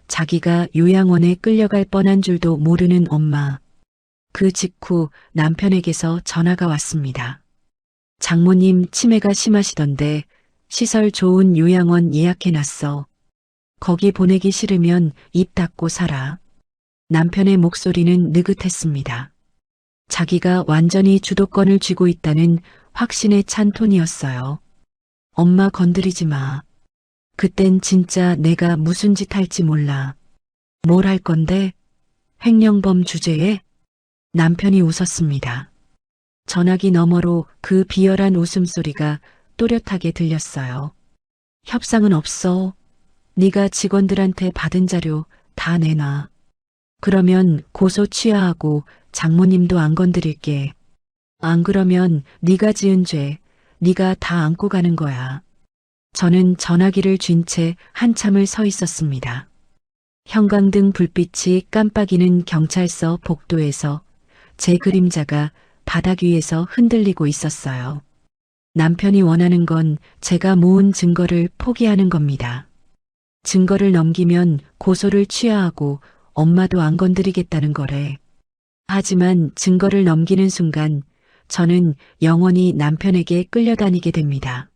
자기가 요양원에 끌려갈 뻔한 줄도 모르는 엄마. 그 직후 남편에게서 전화가 왔습니다. 장모님 치매가 심하시던데 시설 좋은 요양원 예약해놨어. 거기 보내기 싫으면 입 닫고 살아. 남편의 목소리는 느긋했습니다. 자기가 완전히 주도권을 쥐고 있다는 확신에 찬 톤이었어요. 엄마 건드리지 마. 그땐 진짜 내가 무슨 짓 할지 몰라. 뭘 할 건데? 횡령범 주제에? 남편이 웃었습니다. 전화기 너머로 그 비열한 웃음소리가 또렷하게 들렸어요. 협상은 없어. 네가 직원들한테 받은 자료 다 내놔. 그러면 고소 취하하고 장모님도 안 건드릴게. 안 그러면 네가 지은 죄, 네가 다 안고 가는 거야. 저는 전화기를 쥔 채 한참을 서 있었습니다. 형광등 불빛이 깜빡이는 경찰서 복도에서 제 그림자가 바닥 위에서 흔들리고 있었어요. 남편이 원하는 건 제가 모은 증거를 포기하는 겁니다. 증거를 넘기면 고소를 취하하고 엄마도 안 건드리겠다는 거래. 하지만 증거를 넘기는 순간 저는 영원히 남편에게 끌려다니게 됩니다.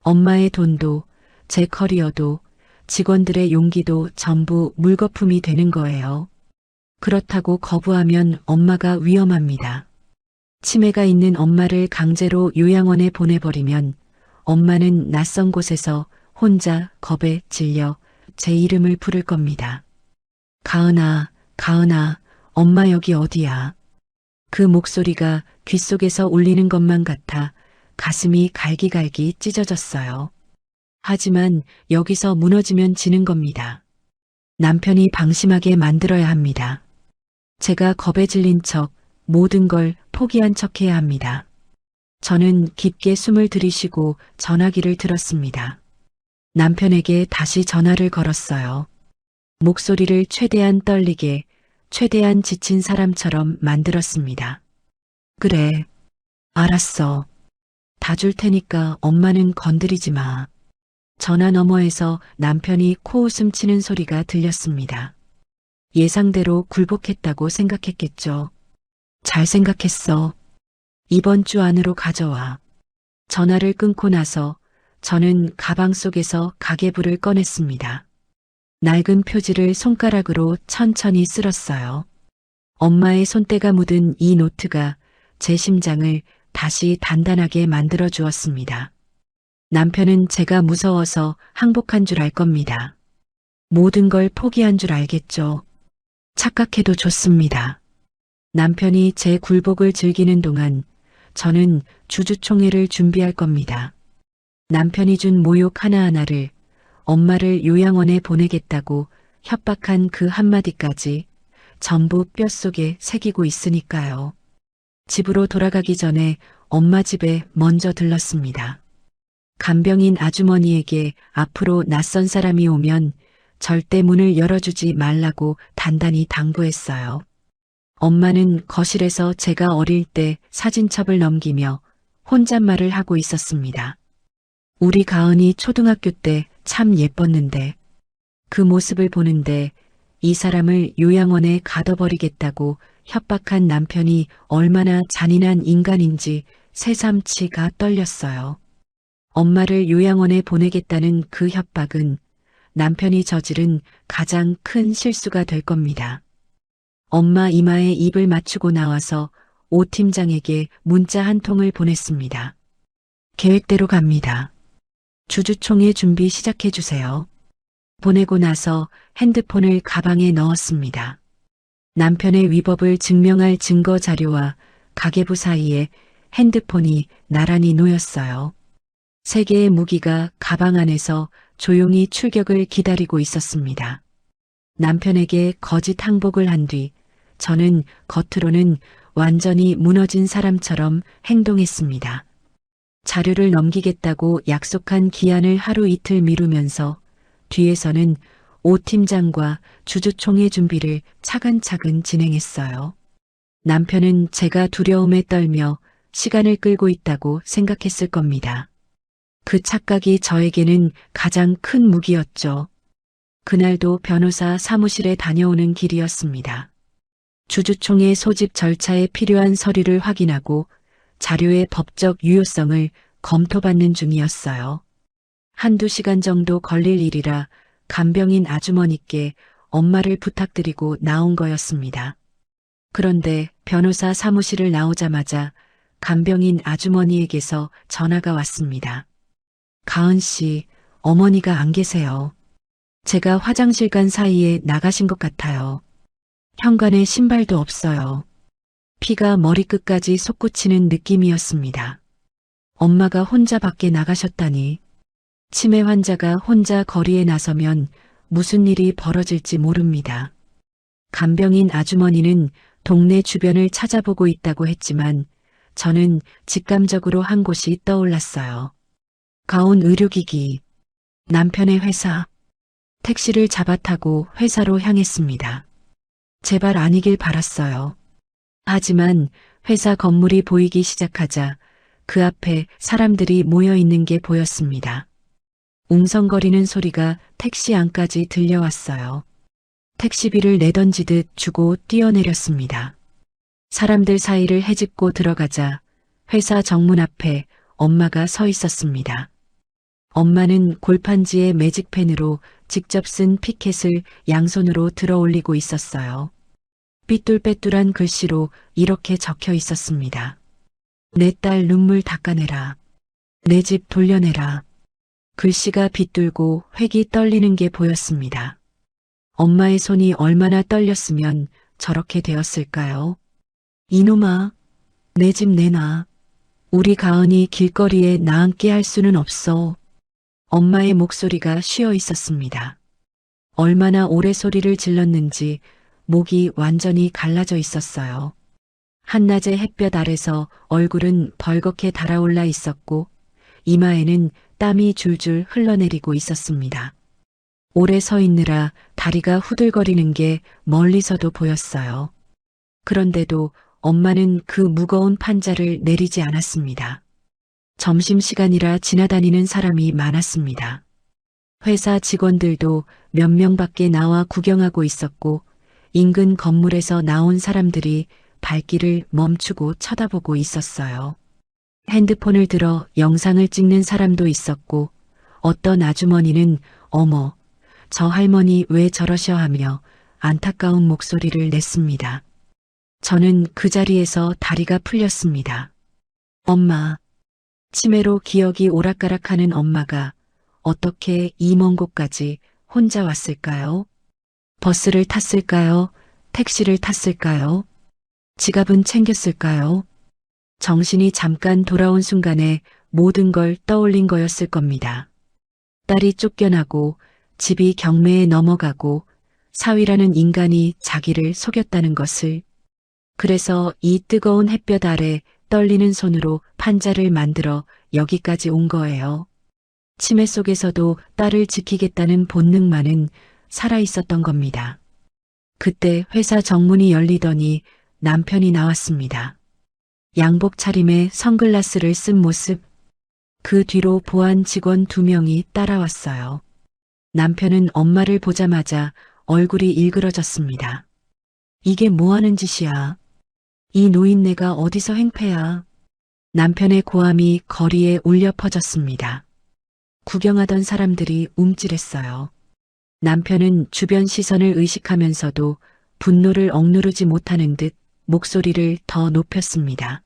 엄마의 돈도 제 커리어도 직원들의 용기도 전부 물거품이 되는 거예요. 그렇다고 거부하면 엄마가 위험합니다. 치매가 있는 엄마를 강제로 요양원에 보내버리면 엄마는 낯선 곳에서 혼자 겁에 질려 제 이름을 부를 겁니다. 가은아, 가은아, 엄마 여기 어디야? 그 목소리가 귓속에서 울리는 것만 같아 가슴이 갈기갈기 찢어졌어요. 하지만 여기서 무너지면 지는 겁니다. 남편이 방심하게 만들어야 합니다. 제가 겁에 질린 척 모든 걸 포기한 척 해야 합니다. 저는 깊게 숨을 들이쉬고 전화기를 들었습니다. 남편에게 다시 전화를 걸었어요. 목소리를 최대한 떨리게, 최대한 지친 사람처럼 만들었습니다. 그래, 알았어. 다 줄 테니까 엄마는 건드리지 마. 전화 너머에서 남편이 코웃음 치는 소리가 들렸습니다. 예상대로 굴복했다고 생각했겠죠. 잘 생각했어. 이번 주 안으로 가져와. 전화를 끊고 나서 저는 가방 속에서 가계부를 꺼냈습니다. 낡은 표지를 손가락으로 천천히 쓸었어요. 엄마의 손때가 묻은 이 노트가 제 심장을 다시 단단하게 만들어 주었습니다. 남편은 제가 무서워서 항복한 줄 알 겁니다. 모든 걸 포기한 줄 알겠죠. 착각해도 좋습니다. 남편이 제 굴복을 즐기는 동안 저는 주주총회를 준비할 겁니다. 남편이 준 모욕 하나하나를 엄마를 요양원에 보내겠다고 협박한 그 한마디까지 전부 뼛속에 새기고 있으니까요. 집으로 돌아가기 전에 엄마 집에 먼저 들렀습니다. 간병인 아주머니에게 앞으로 낯선 사람이 오면 절대 문을 열어주지 말라고 단단히 당부했어요. 엄마는 거실에서 제가 어릴 때 사진첩을 넘기며 혼잣말을 하고 있었습니다. 우리 가은이 초등학교 때 참 예뻤는데 그 모습을 보는데 이 사람을 요양원에 가둬버리겠다고 협박한 남편이 얼마나 잔인한 인간인지 새삼치가 떨렸어요. 엄마를 요양원에 보내겠다는 그 협박은 남편이 저지른 가장 큰 실수가 될 겁니다. 엄마 이마에 입을 맞추고 나와서 오 팀장에게 문자 한 통을 보냈습니다. 계획대로 갑니다. 주주총회 준비 시작해 주세요. 보내고 나서 핸드폰을 가방에 넣었습니다. 남편의 위법을 증명할 증거 자료와 가계부 사이에 핸드폰이 나란히 놓였어요. 세 개의 무기가 가방 안에서 조용히 출격을 기다리고 있었습니다. 남편에게 거짓 항복을 한 뒤 저는 겉으로는 완전히 무너진 사람처럼 행동했습니다. 자료를 넘기겠다고 약속한 기한을 하루 이틀 미루면서 뒤에서는 오 팀장과 주주총회 준비를 차근차근 진행했어요. 남편은 제가 두려움에 떨며 시간을 끌고 있다고 생각했을 겁니다. 그 착각이 저에게는 가장 큰 무기였죠. 그날도 변호사 사무실에 다녀오는 길이었습니다. 주주총회 소집 절차에 필요한 서류를 확인하고 자료의 법적 유효성을 검토받는 중이었어요. 한두 시간 정도 걸릴 일이라 간병인 아주머니께 엄마를 부탁드리고 나온 거였습니다. 그런데 변호사 사무실을 나오자마자 간병인 아주머니에게서 전화가 왔습니다. 가은 씨, 어머니가 안 계세요. 제가 화장실 간 사이에 나가신 것 같아요. 현관에 신발도 없어요. 피가 머리끝까지 솟구치는 느낌이었습니다. 엄마가 혼자 밖에 나가셨다니. 치매 환자가 혼자 거리에 나서면 무슨 일이 벌어질지 모릅니다. 간병인 아주머니는 동네 주변을 찾아보고 있다고 했지만 저는 직감적으로 한 곳이 떠올랐어요. 가온 의료기기, 남편의 회사. 택시를 잡아 타고 회사로 향했습니다. 제발 아니길 바랐어요. 하지만 회사 건물이 보이기 시작하자 그 앞에 사람들이 모여 있는 게 보였습니다. 웅성거리는 소리가 택시 안까지 들려왔어요. 택시비를 내던지듯 주고 뛰어내렸습니다. 사람들 사이를 헤집고 들어가자 회사 정문 앞에 엄마가 서 있었습니다. 엄마는 골판지에 매직펜으로 직접 쓴 피켓을 양손으로 들어 올리고 있었어요. 삐뚤빼뚤한 글씨로 이렇게 적혀 있었습니다. 내 딸 눈물 닦아내라. 내 집 돌려내라. 글씨가 빗들고 획이 떨리는 게 보였습니다. 엄마의 손이 얼마나 떨렸으면 저렇게 되었을까요? 이놈아, 내 집 내놔. 우리 가은이 길거리에 나앉게 할 수는 없어. 엄마의 목소리가 쉬어 있었습니다. 얼마나 오래 소리를 질렀는지 목이 완전히 갈라져 있었어요. 한낮의 햇볕 아래서 얼굴은 벌겋게 달아올라 있었고 이마에는 땀이 줄줄 흘러내리고 있었습니다. 오래 서 있느라 다리가 후들거리는 게 멀리서도 보였어요. 그런데도 엄마는 그 무거운 판자를 내리지 않았습니다. 점심시간이라 지나다니는 사람이 많았습니다. 회사 직원들도 몇 명밖에 나와 구경하고 있었고 인근 건물에서 나온 사람들이 발길을 멈추고 쳐다보고 있었어요. 핸드폰을 들어 영상을 찍는 사람도 있었고 어떤 아주머니는 어머, 저 할머니 왜 저러셔 하며 안타까운 목소리를 냈습니다. 저는 그 자리에서 다리가 풀렸습니다. 엄마, 치매로 기억이 오락가락하는 엄마가 어떻게 이 먼 곳까지 혼자 왔을까요? 버스를 탔을까요? 택시를 탔을까요? 지갑은 챙겼을까요? 정신이 잠깐 돌아온 순간에 모든 걸 떠올린 거였을 겁니다. 딸이 쫓겨나고 집이 경매에 넘어가고 사위라는 인간이 자기를 속였다는 것을. 그래서 이 뜨거운 햇볕 아래 떨리는 손으로 판자를 만들어 여기까지 온 거예요. 치매 속에서도 딸을 지키겠다는 본능만은 살아있었던 겁니다. 그때 회사 정문이 열리더니 남편이 나왔습니다. 양복 차림에 선글라스를 쓴 모습. 그 뒤로 보안 직원 2명이 따라왔어요. 남편은 엄마를 보자마자 얼굴이 일그러졌습니다. 이게 뭐 하는 짓이야? 이 노인네가 어디서 행패야? 남편의 고함이 거리에 울려 퍼졌습니다. 구경하던 사람들이 움찔했어요. 남편은 주변 시선을 의식하면서도 분노를 억누르지 못하는 듯 목소리를 더 높였습니다.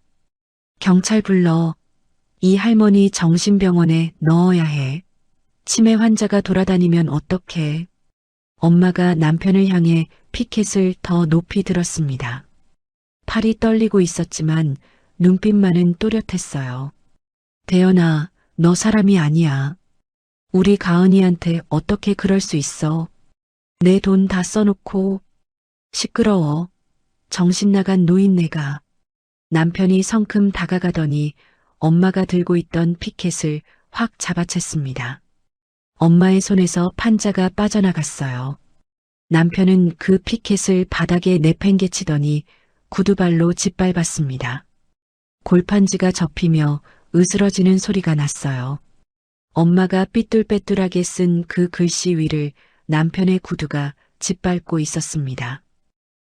경찰 불러. 이 할머니 정신병원에 넣어야 해. 치매 환자가 돌아다니면 어떡해. 엄마가 남편을 향해 피켓을 더 높이 들었습니다. 팔이 떨리고 있었지만 눈빛만은 또렷했어요. 대연아, 너 사람이 아니야. 우리 가은이한테 어떻게 그럴 수 있어. 내 돈 다 써놓고. 시끄러워. 정신 나간 노인네가. 남편이 성큼 다가가더니 엄마가 들고 있던 피켓을 확 잡아챘습니다. 엄마의 손에서 판자가 빠져나갔어요. 남편은 그 피켓을 바닥에 내팽개치더니 구두발로 짓밟았습니다. 골판지가 접히며 으스러지는 소리가 났어요. 엄마가 삐뚤빼뚤하게 쓴 그 글씨 위를 남편의 구두가 짓밟고 있었습니다.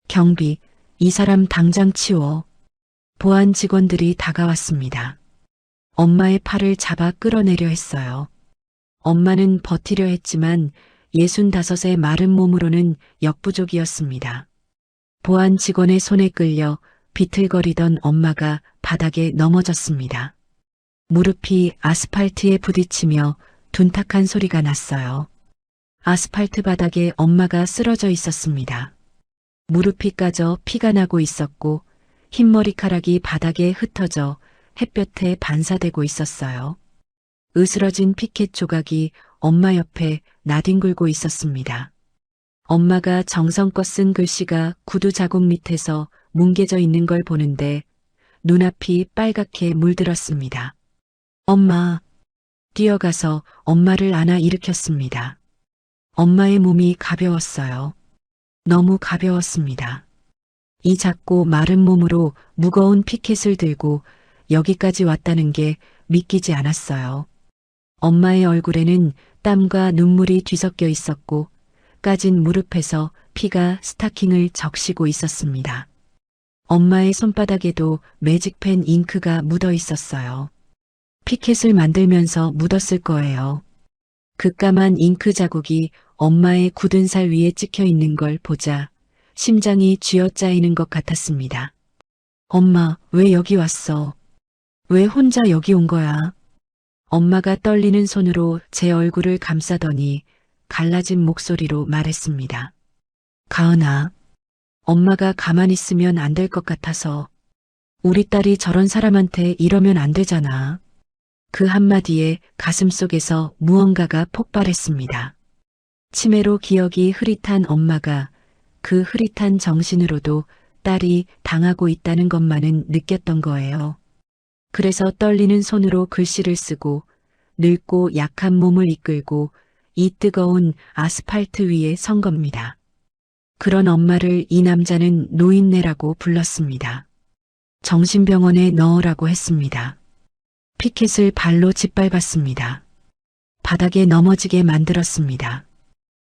경비, 이 사람 당장 치워. 보안 직원들이 다가왔습니다. 엄마의 팔을 잡아 끌어내려 했어요. 엄마는 버티려 했지만 65의 마른 몸으로는 역부족이었습니다. 보안 직원의 손에 끌려 비틀거리던 엄마가 바닥에 넘어졌습니다. 무릎이 아스팔트에 부딪히며 둔탁한 소리가 났어요. 아스팔트 바닥에 엄마가 쓰러져 있었습니다. 무릎이 까져 피가 나고 있었고 흰머리카락이 바닥에 흩어져 햇볕에 반사되고 있었어요. 으스러진 피켓 조각이 엄마 옆에 나뒹굴고 있었습니다. 엄마가 정성껏 쓴 글씨가 구두 자국 밑에서 뭉개져 있는 걸 보는데 눈앞이 빨갛게 물들었습니다. 엄마. 뛰어가서 엄마를 안아 일으켰습니다. 엄마의 몸이 가벼웠어요. 너무 가벼웠습니다. 이 작고 마른 몸으로 무거운 피켓을 들고 여기까지 왔다는 게 믿기지 않았어요. 엄마의 얼굴에는 땀과 눈물이 뒤섞여 있었고 까진 무릎에서 피가 스타킹을 적시고 있었습니다. 엄마의 손바닥에도 매직펜 잉크가 묻어 있었어요. 피켓을 만들면서 묻었을 거예요. 그 까만 잉크 자국이 엄마의 굳은 살 위에 찍혀 있는 걸 보자 심장이 쥐어짜이는 것 같았습니다. 엄마, 왜 여기 왔어? 왜 혼자 여기 온 거야? 엄마가 떨리는 손으로 제 얼굴을 감싸더니 갈라진 목소리로 말했습니다. 가은아, 엄마가 가만히 있으면 안 될 것 같아서. 우리 딸이 저런 사람한테 이러면 안 되잖아. 그 한마디에 가슴속에서 무언가가 폭발했습니다. 치매로 기억이 흐릿한 엄마가 그 흐릿한 정신으로도 딸이 당하고 있다는 것만은 느꼈던 거예요. 그래서 떨리는 손으로 글씨를 쓰고 늙고 약한 몸을 이끌고 이 뜨거운 아스팔트 위에 선 겁니다. 그런 엄마를 이 남자는 노인네라고 불렀습니다. 정신병원에 넣으라고 했습니다. 피켓을 발로 짓밟았습니다. 바닥에 넘어지게 만들었습니다.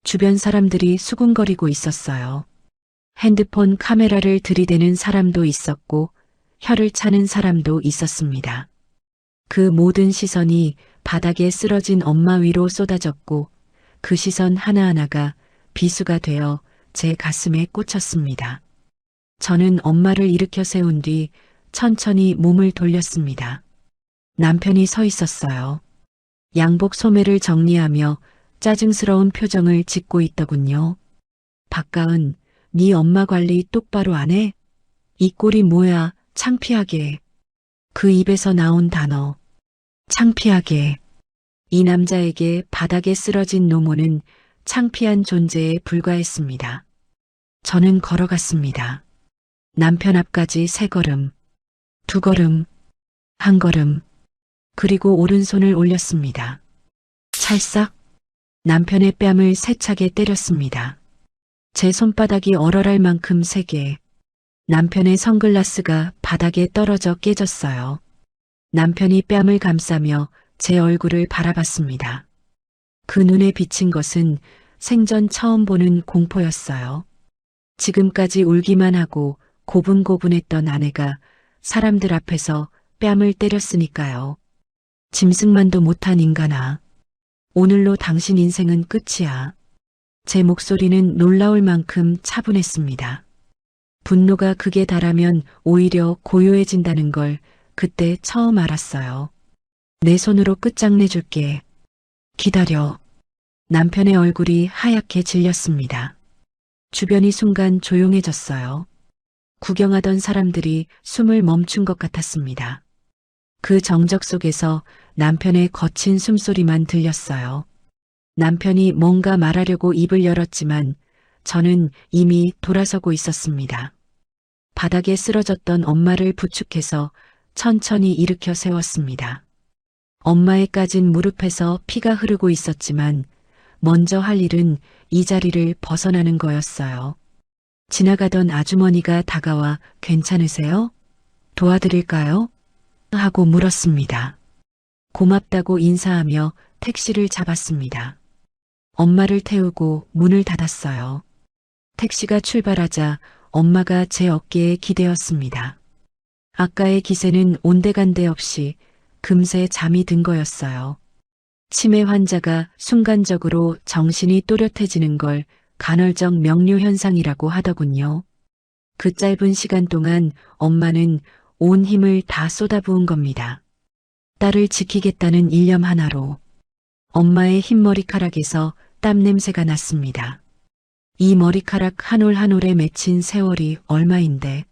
주변 사람들이 수군거리고 있었어요. 핸드폰 카메라를 들이대는 사람도 있었고 혀를 차는 사람도 있었습니다. 그 모든 시선이 바닥에 쓰러진 엄마 위로 쏟아졌고 그 시선 하나하나가 비수가 되어 제 가슴에 꽂혔습니다. 저는 엄마를 일으켜 세운 뒤 천천히 몸을 돌렸습니다. 남편이 서 있었어요. 양복 소매를 정리하며 짜증스러운 표정을 짓고 있더군요. 박가은, 네 엄마 관리 똑바로 안 해? 이 꼴이 뭐야, 창피하게. 그 입에서 나온 단어. 창피하게. 이 남자에게 바닥에 쓰러진 노모는 창피한 존재에 불과했습니다. 저는 걸어갔습니다. 남편 앞까지 3걸음, 2걸음, 1걸음, 그리고 오른손을 올렸습니다. 찰싹 남편의 뺨을 세차게 때렸습니다. 제 손바닥이 얼얼할 만큼 세게. 남편의 선글라스가 바닥에 떨어져 깨졌어요. 남편이 뺨을 감싸며 제 얼굴을 바라봤습니다. 그 눈에 비친 것은 생전 처음 보는 공포였어요. 지금까지 울기만 하고 고분고분했던 아내가 사람들 앞에서 뺨을 때렸으니까요. 짐승만도 못한 인간아. 오늘로 당신 인생은 끝이야. 제 목소리는 놀라울 만큼 차분했습니다. 분노가 극에 달하면 오히려 고요해진다는 걸 그때 처음 알았어요. 내 손으로 끝장내줄게. 기다려. 남편의 얼굴이 하얗게 질렸습니다. 주변이 순간 조용해졌어요. 구경하던 사람들이 숨을 멈춘 것 같았습니다. 그 정적 속에서 남편의 거친 숨소리만 들렸어요. 남편이 뭔가 말하려고 입을 열었지만 저는 이미 돌아서고 있었습니다. 바닥에 쓰러졌던 엄마를 부축해서 천천히 일으켜 세웠습니다. 엄마의 까진 무릎에서 피가 흐르고 있었지만 먼저 할 일은 이 자리를 벗어나는 거였어요. 지나가던 아주머니가 다가와 괜찮으세요? 도와드릴까요? 하고 물었습니다. 고맙다고 인사하며 택시를 잡았습니다. 엄마를 태우고 문을 닫았어요. 택시가 출발하자 엄마가 제 어깨에 기대었습니다. 아까의 기세는 온데간데 없이 금세 잠이 든 거였어요. 치매 환자가 순간적으로 정신이 또렷해지는 걸 간헐적 명료 현상이라고 하더군요. 그 짧은 시간 동안 엄마는 온 힘을 다 쏟아부은 겁니다. 딸을 지키겠다는 일념 하나로. 엄마의 흰 머리카락에서 땀 냄새가 났습니다. 이 머리카락 한 올 한 올에 맺힌 세월이 얼마인데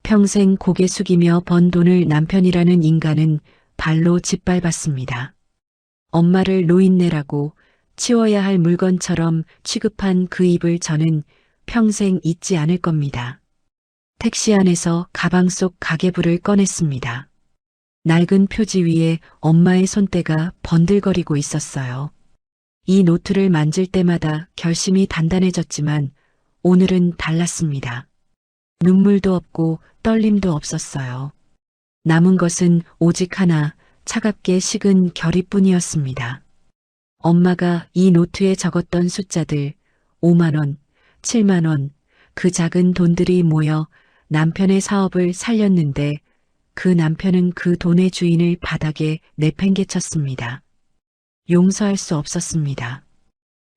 평생 고개 숙이며 번 돈을 남편이라는 인간은 발로 짓밟았습니다. 엄마를 노인네라고 치워야 할 물건처럼 취급한 그 입을 저는 평생 잊지 않을 겁니다. 택시 안에서 가방 속 가계부를 꺼냈습니다. 낡은 표지 위에 엄마의 손때가 번들거리고 있었어요. 이 노트를 만질 때마다 결심이 단단해졌지만 오늘은 달랐습니다. 눈물도 없고 떨림도 없었어요. 남은 것은 오직 하나, 차갑게 식은 결의뿐이었습니다. 엄마가 이 노트에 적었던 숫자들, 5만 원, 7만 원, 그 작은 돈들이 모여 남편의 사업을 살렸는데 그 남편은 그 돈의 주인을 바닥에 내팽개쳤습니다. 용서할 수 없었습니다.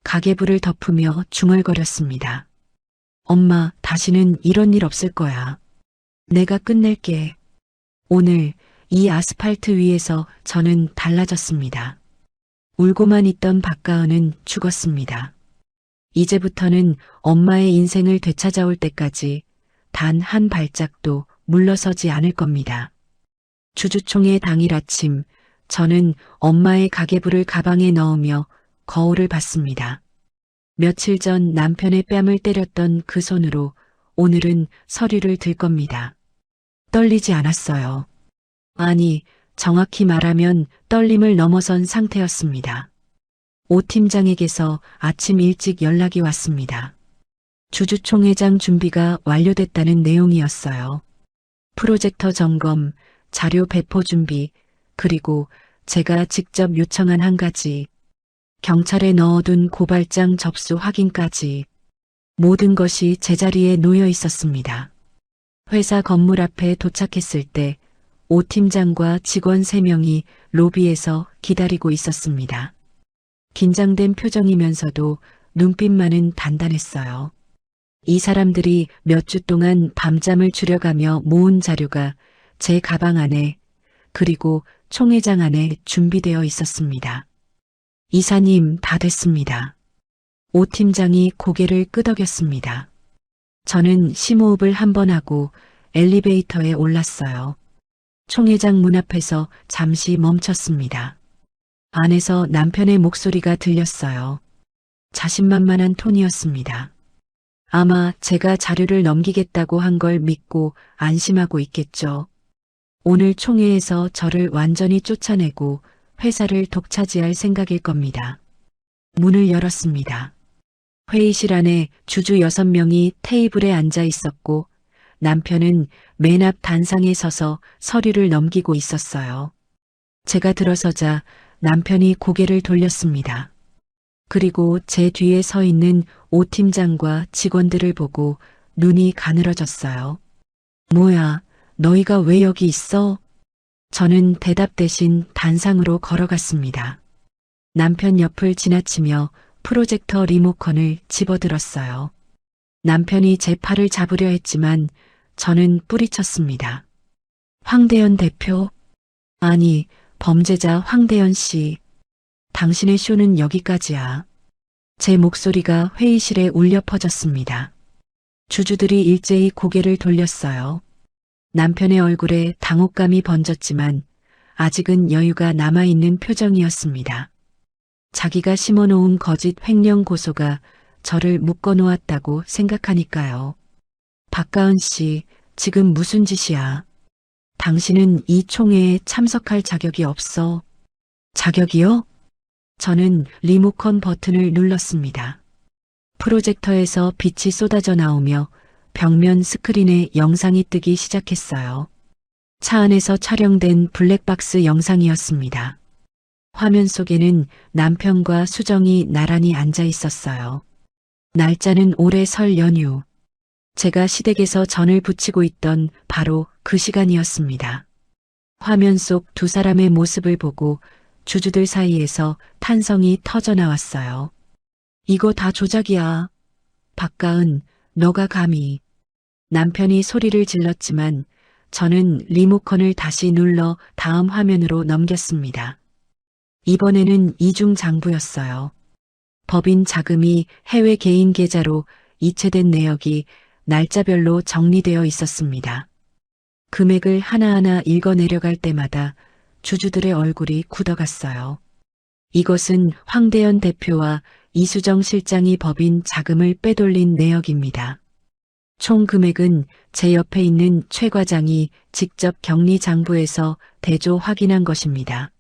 가계부를 덮으며 중얼거렸습니다. 엄마, 다시는 이런 일 없을 거야. 내가 끝낼게. 오늘 이 아스팔트 위에서 저는 달라졌습니다. 울고만 있던 박가은은 죽었습니다. 이제부터는 엄마의 인생을 되찾아올 때까지 단 한 발짝도 물러서지 않을 겁니다. 주주총회 당일 아침, 저는 엄마의 가계부를 가방에 넣으며 거울을 봤습니다. 며칠 전 남편의 뺨을 때렸던 그 손으로 오늘은 서류를 들 겁니다. 떨리지 않았어요. 아니, 정확히 말하면 떨림을 넘어선 상태였습니다. 오 팀장에게서 아침 일찍 연락이 왔습니다. 주주총회장 준비가 완료됐다는 내용이었어요. 프로젝터 점검, 자료 배포 준비, 그리고 제가 직접 요청한 한 가지, 경찰에 넣어둔 고발장 접수 확인까지 모든 것이 제자리에 놓여 있었습니다. 회사 건물 앞에 도착했을 때 오 팀장과 직원 3명이 로비에서 기다리고 있었습니다. 긴장된 표정이면서도 눈빛만은 단단했어요. 이 사람들이 몇 주 동안 밤잠을 줄여가며 모은 자료가 제 가방 안에 그리고 총회장 안에 준비되어 있었습니다. 이사님, 다 됐습니다. 오 팀장이 고개를 끄덕였습니다. 저는 심호흡을 한 번 하고 엘리베이터에 올랐어요. 총회장 문 앞에서 잠시 멈췄습니다. 안에서 남편의 목소리가 들렸어요. 자신만만한 톤이었습니다. 아마 제가 자료를 넘기겠다고 한 걸 믿고 안심하고 있겠죠. 오늘 총회에서 저를 완전히 쫓아내고 회사를 독차지할 생각일 겁니다. 문을 열었습니다. 회의실 안에 주주 6명이 테이블에 앉아 있었고 남편은 맨 앞 단상에 서서 서류를 넘기고 있었어요. 제가 들어서자 남편이 고개를 돌렸습니다. 그리고 제 뒤에 서 있는 오 팀장과 직원들을 보고 눈이 가늘어졌어요. 뭐야, 너희가 왜 여기 있어? 저는 대답 대신 단상으로 걸어갔습니다. 남편 옆을 지나치며 프로젝터 리모컨을 집어들었어요. 남편이 제 팔을 잡으려 했지만 저는 뿌리쳤습니다. 황대현 대표? 아니, 범죄자 황대현 씨. 당신의 쇼는 여기까지야. 제 목소리가 회의실에 울려 퍼졌습니다. 주주들이 일제히 고개를 돌렸어요. 남편의 얼굴에 당혹감이 번졌지만 아직은 여유가 남아있는 표정이었습니다. 자기가 심어놓은 거짓 횡령 고소가 저를 묶어놓았다고 생각하니까요. 박가은 씨, 지금 무슨 짓이야? 당신은 이 총회에 참석할 자격이 없어. 자격이요? 저는 리모컨 버튼을 눌렀습니다. 프로젝터에서 빛이 쏟아져 나오며 벽면 스크린에 영상이 뜨기 시작했어요. 차 안에서 촬영된 블랙박스 영상이었습니다. 화면 속에는 남편과 수정이 나란히 앉아 있었어요. 날짜는 올해 설 연휴. 제가 시댁에서 전을 부치고 있던 바로 그 시간이었습니다. 화면 속 두 사람의 모습을 보고 주주들 사이에서 탄성이 터져 나왔어요. 이거 다 조작이야. 박가은, 너가 감히. 남편이 소리를 질렀지만 저는 리모컨을 다시 눌러 다음 화면으로 넘겼습니다. 이번에는 이중장부였어요. 법인 자금이 해외 개인 계좌로 이체된 내역이 날짜별로 정리되어 있었습니다. 금액을 하나하나 읽어 내려갈 때마다 주주들의 얼굴이 굳어갔어요. 이것은 황대현 대표와 이수정 실장이 법인 자금을 빼돌린 내역입니다. 총 금액은 제 옆에 있는 최 과장이 직접 격리장부에서 대조 확인한 것입니다.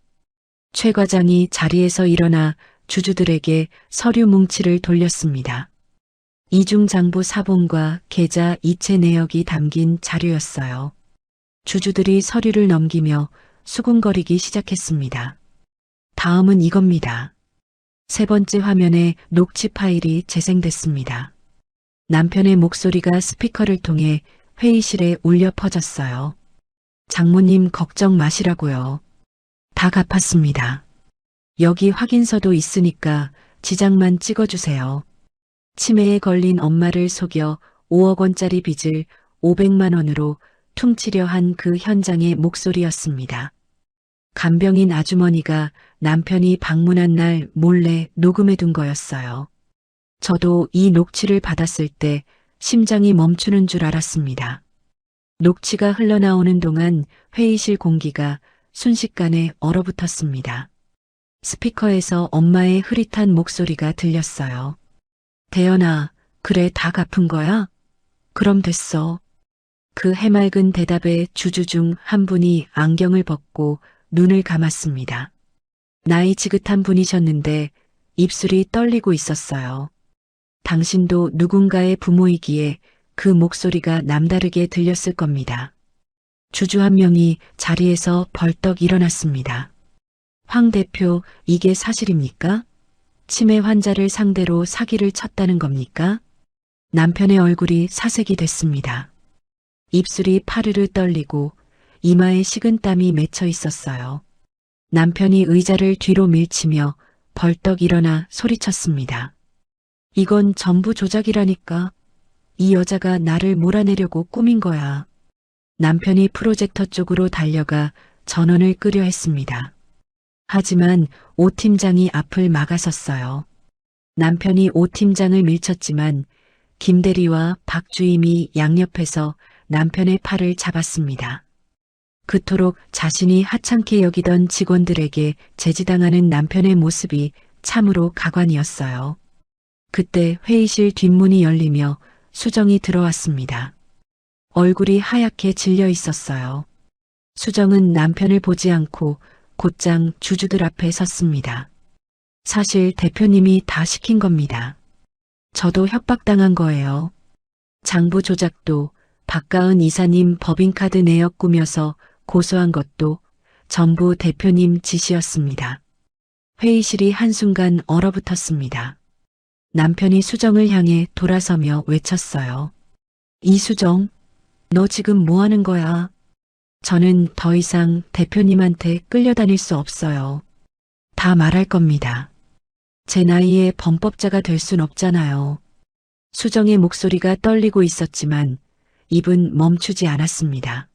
최 과장이 자리에서 일어나 주주들에게 서류 뭉치를 돌렸습니다. 이중장부 사본과 계좌 이체 내역이 담긴 자료였어요. 주주들이 서류를 넘기며 수군거리기 시작했습니다. 다음은 이겁니다. 세 번째 화면에 녹취 파일이 재생됐습니다. 남편의 목소리가 스피커를 통해 회의실에 울려 퍼졌어요. 장모님 걱정 마시라고요. 다 갚았습니다. 여기 확인서도 있으니까 지장만 찍어주세요. 치매에 걸린 엄마를 속여 5억 원짜리 빚을 500만 원으로 퉁치려 한 그 현장의 목소리였습니다. 간병인 아주머니가 남편이 방문한 날 몰래 녹음해둔 거였어요. 저도 이 녹취를 받았을 때 심장이 멈추는 줄 알았습니다. 녹취가 흘러나오는 동안 회의실 공기가 순식간에 얼어붙었습니다. 스피커에서 엄마의 흐릿한 목소리가 들렸어요. 대연아, 그래 다 갚은 거야? 그럼 됐어. 그 해맑은 대답에 주주 중 한 분이 안경을 벗고 눈을 감았습니다. 나이 지긋한 분이셨는데 입술이 떨리고 있었어요. 당신도 누군가의 부모이기에 그 목소리가 남다르게 들렸을 겁니다. 주주 한 명이 자리에서 벌떡 일어났습니다. 황 대표, 이게 사실입니까? 치매 환자를 상대로 사기를 쳤다는 겁니까? 남편의 얼굴이 사색이 됐습니다. 입술이 파르르 떨리고 이마에 식은땀이 맺혀 있었어요. 남편이 의자를 뒤로 밀치며 벌떡 일어나 소리쳤습니다. 이건 전부 조작이라니까. 이 여자가 나를 몰아내려고 꾸민 거야. 남편이 프로젝터 쪽으로 달려가 전원을 끄려 했습니다. 하지만 오 팀장이 앞을 막아섰어요. 남편이 오 팀장을 밀쳤지만 김 대리와 박 주임이 양옆에서 남편의 팔을 잡았습니다. 그토록 자신이 하찮게 여기던 직원들에게 제지당하는 남편의 모습이 참으로 가관이었어요. 그때 회의실 뒷문이 열리며 수정이 들어왔습니다. 얼굴이 하얗게 질려 있었어요. 수정은 남편을 보지 않고 곧장 주주들 앞에 섰습니다. 사실 대표님이 다 시킨 겁니다. 저도 협박당한 거예요. 장부 조작도 박가은 이사님 법인카드 내역 꾸며서 고소한 것도 전부 대표님 지시였습니다. 회의실이 한순간 얼어붙었습니다. 남편이 수정을 향해 돌아서며 외쳤어요. 이수정, 너 지금 뭐 하는 거야? 저는 더 이상 대표님한테 끌려다닐 수 없어요. 다 말할 겁니다. 제 나이에 범법자가 될 순 없잖아요. 수정의 목소리가 떨리고 있었지만 입은 멈추지 않았습니다.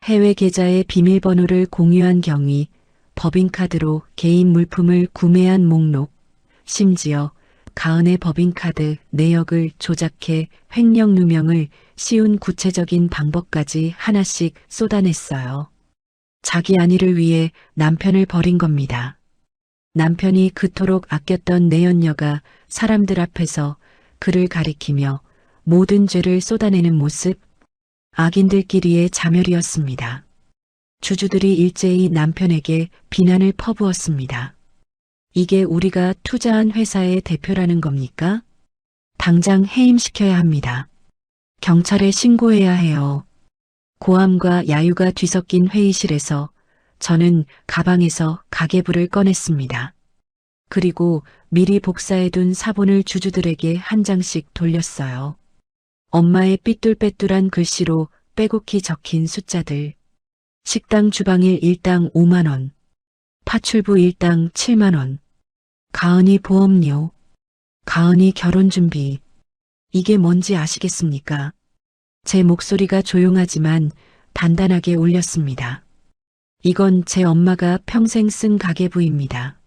해외 계좌의 비밀번호를 공유한 경위, 법인카드로 개인 물품을 구매한 목록, 심지어 가은의 법인카드 내역을 조작해 횡령 누명을 씌운 구체적인 방법까지 하나씩 쏟아냈어요. 자기 안위를 위해 남편을 버린 겁니다. 남편이 그토록 아꼈던 내연녀가 사람들 앞에서 그를 가리키며 모든 죄를 쏟아내는 모습, 악인들끼리의 자멸이었습니다. 주주들이 일제히 남편에게 비난을 퍼부었습니다. 이게 우리가 투자한 회사의 대표라는 겁니까? 당장 해임시켜야 합니다. 경찰에 신고해야 해요. 고함과 야유가 뒤섞인 회의실에서 저는 가방에서 가계부를 꺼냈습니다. 그리고 미리 복사해둔 사본을 주주들에게 한 장씩 돌렸어요. 엄마의 삐뚤빼뚤한 글씨로 빼곡히 적힌 숫자들. 식당 주방일 일당 5만 원. 파출부 일당 7만 원. 가은이 보험료. 가은이 결혼준비. 이게 뭔지 아시겠습니까? 제 목소리가 조용하지만 단단하게 울렸습니다. 이건 제 엄마가 평생 쓴 가계부입니다.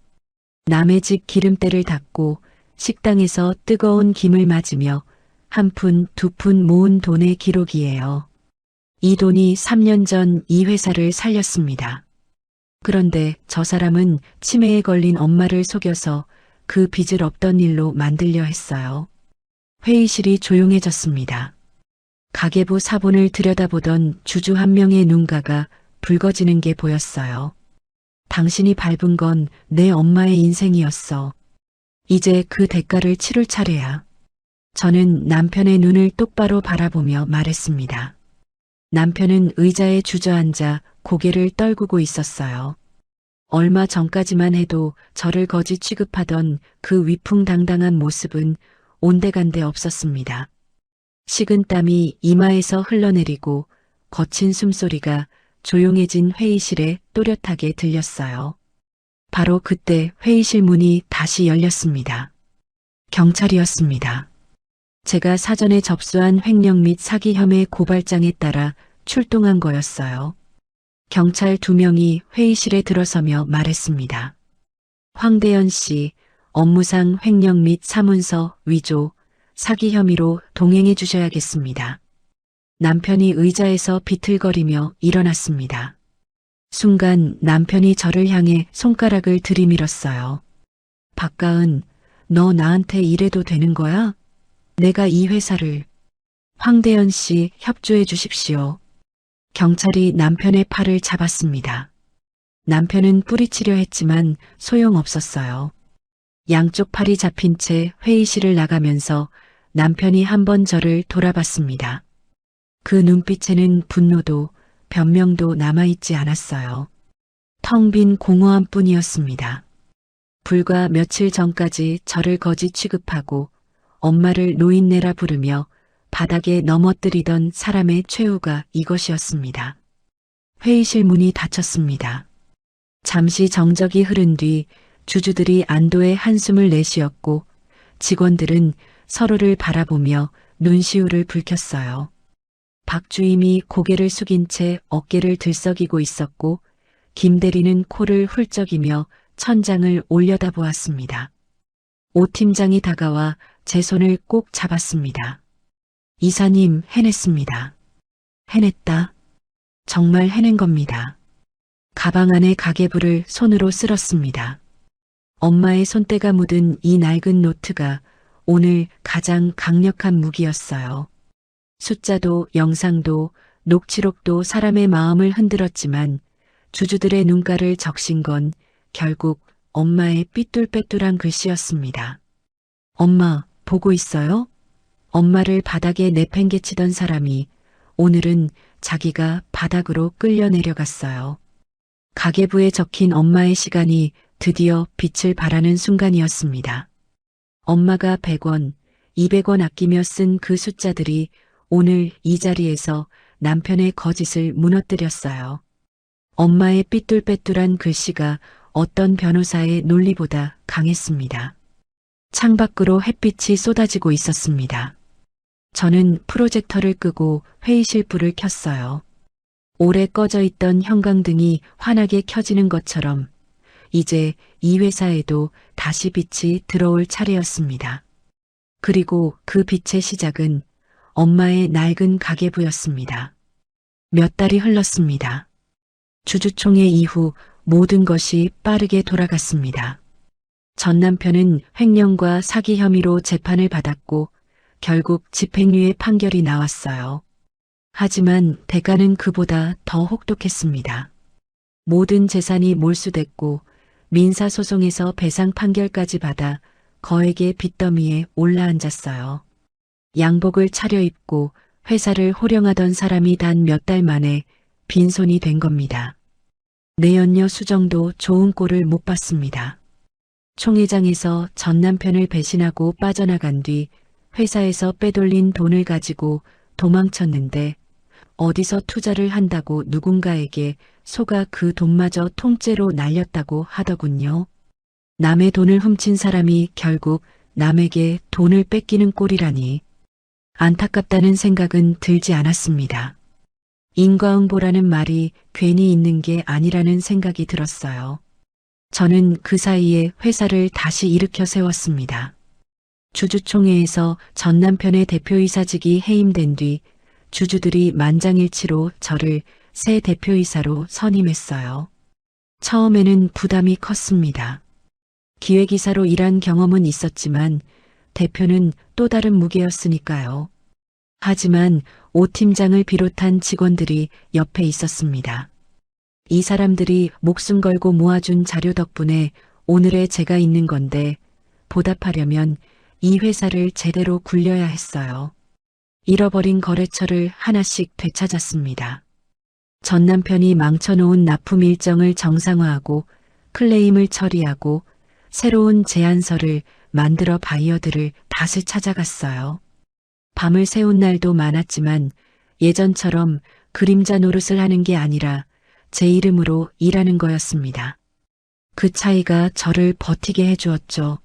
남의 집 기름때를 닦고 식당에서 뜨거운 김을 맞으며 한 푼, 두 푼 모은 돈의 기록이에요. 이 돈이 3년 전 이 회사를 살렸습니다. 그런데 저 사람은 치매에 걸린 엄마를 속여서 그 빚을 없던 일로 만들려 했어요. 회의실이 조용해졌습니다. 가계부 사본을 들여다보던 주주 한 명의 눈가가 붉어지는 게 보였어요. 당신이 밟은 건 내 엄마의 인생이었어. 이제 그 대가를 치를 차례야. 저는 남편의 눈을 똑바로 바라보며 말했습니다. 남편은 의자에 주저앉아 고개를 떨구고 있었어요. 얼마 전까지만 해도 저를 거지 취급하던 그 위풍당당한 모습은 온데간데 없었습니다. 식은땀이 이마에서 흘러내리고 거친 숨소리가 조용해진 회의실에 또렷하게 들렸어요. 바로 그때 회의실 문이 다시 열렸습니다. 경찰이었습니다. 제가 사전에 접수한 횡령 및 사기 혐의 고발장에 따라 출동한 거였어요. 경찰 2명이 회의실에 들어서며 말했습니다. 황대연 씨, 업무상 횡령 및 사문서 위조, 사기 혐의로 동행해 주셔야겠습니다. 남편이 의자에서 비틀거리며 일어났습니다. 순간 남편이 저를 향해 손가락을 들이밀었어요. 박가은, 너 나한테 이래도 되는 거야? 내가 이 회사를. 황대현 씨 협조해 주십시오. 경찰이 남편의 팔을 잡았습니다. 남편은 뿌리치려 했지만 소용없었어요. 양쪽 팔이 잡힌 채 회의실을 나가면서 남편이 한 번 저를 돌아봤습니다. 그 눈빛에는 분노도 변명도 남아있지 않았어요. 텅 빈 공허함 뿐이었습니다. 불과 며칠 전까지 저를 거지 취급하고 엄마를 노인네라 부르며 바닥에 넘어뜨리던 사람의 최후가 이것이었습니다. 회의실 문이 닫혔습니다. 잠시 정적이 흐른 뒤 주주들이 안도의 한숨을 내쉬었고 직원들은 서로를 바라보며 눈시울을 붉혔어요. 박 주임이 고개를 숙인 채 어깨를 들썩이고 있었고 김 대리는 코를 훌쩍이며 천장을 올려다보았습니다. 오 팀장이 다가와 제 손을 꼭 잡았습니다. 이사님, 해냈습니다. 해냈다. 정말 해낸 겁니다. 가방 안에 가계부를 손으로 쓸었습니다. 엄마의 손때가 묻은 이 낡은 노트가 오늘 가장 강력한 무기였어요. 숫자도 영상도 녹취록도 사람의 마음을 흔들었지만 주주들의 눈가를 적신 건 결국 엄마의 삐뚤빼뚤한 글씨였습니다. 엄마, 보고 있어요? 엄마를 바닥에 내팽개치던 사람이 오늘은 자기가 바닥으로 끌려 내려갔어요. 가계부에 적힌 엄마의 시간이 드디어 빛을 발하는 순간이었습니다. 엄마가 100원, 200원 아끼며 쓴 그 숫자들이 오늘 이 자리에서 남편의 거짓을 무너뜨렸어요. 엄마의 삐뚤빼뚤한 글씨가 어떤 변호사의 논리보다 강했습니다. 창밖으로 햇빛이 쏟아지고 있었습니다. 저는 프로젝터를 끄고 회의실 불을 켰어요. 오래 꺼져 있던 형광등이 환하게 켜지는 것처럼 이제 이 회사에도 다시 빛이 들어올 차례였습니다. 그리고 그 빛의 시작은 엄마의 낡은 가계부였습니다. 몇 달이 흘렀습니다. 주주총회 이후 모든 것이 빠르게 돌아갔습니다. 전 남편은 횡령과 사기 혐의로 재판을 받았고 결국 집행유예 판결이 나왔어요. 하지만 대가는 그보다 더 혹독했습니다. 모든 재산이 몰수됐고 민사소송에서 배상 판결까지 받아 거액의 빚더미에 올라앉았어요. 양복을 차려입고 회사를 호령하던 사람이 단 몇 달 만에 빈손이 된 겁니다. 내연녀 수정도 좋은 꼴을 못 봤습니다. 총회장에서 전 남편을 배신하고 빠져나간 뒤 회사에서 빼돌린 돈을 가지고 도망쳤는데 어디서 투자를 한다고 누군가에게 속아 그 돈마저 통째로 날렸다고 하더군요. 남의 돈을 훔친 사람이 결국 남에게 돈을 뺏기는 꼴이라니 안타깝다는 생각은 들지 않았습니다. 인과응보라는 말이 괜히 있는 게 아니라는 생각이 들었어요. 저는 그 사이에 회사를 다시 일으켜 세웠습니다. 주주총회에서 전 남편의 대표이사직이 해임된 뒤 주주들이 만장일치로 저를 새 대표이사로 선임했어요. 처음에는 부담이 컸습니다. 기획이사로 일한 경험은 있었지만 대표는 또 다른 무게였으니까요. 하지만 오 팀장을 비롯한 직원들이 옆에 있었습니다. 이 사람들이 목숨 걸고 모아준 자료 덕분에 오늘의 제가 있는 건데 보답하려면 이 회사를 제대로 굴려야 했어요. 잃어버린 거래처를 하나씩 되찾았습니다. 전 남편이 망쳐놓은 납품 일정을 정상화하고 클레임을 처리하고 새로운 제안서를 만들어 바이어들을 다시 찾아갔어요. 밤을 새운 날도 많았지만 예전처럼 그림자 노릇을 하는 게 아니라 제 이름으로 일하는 거였습니다. 그 차이가 저를 버티게 해주었죠.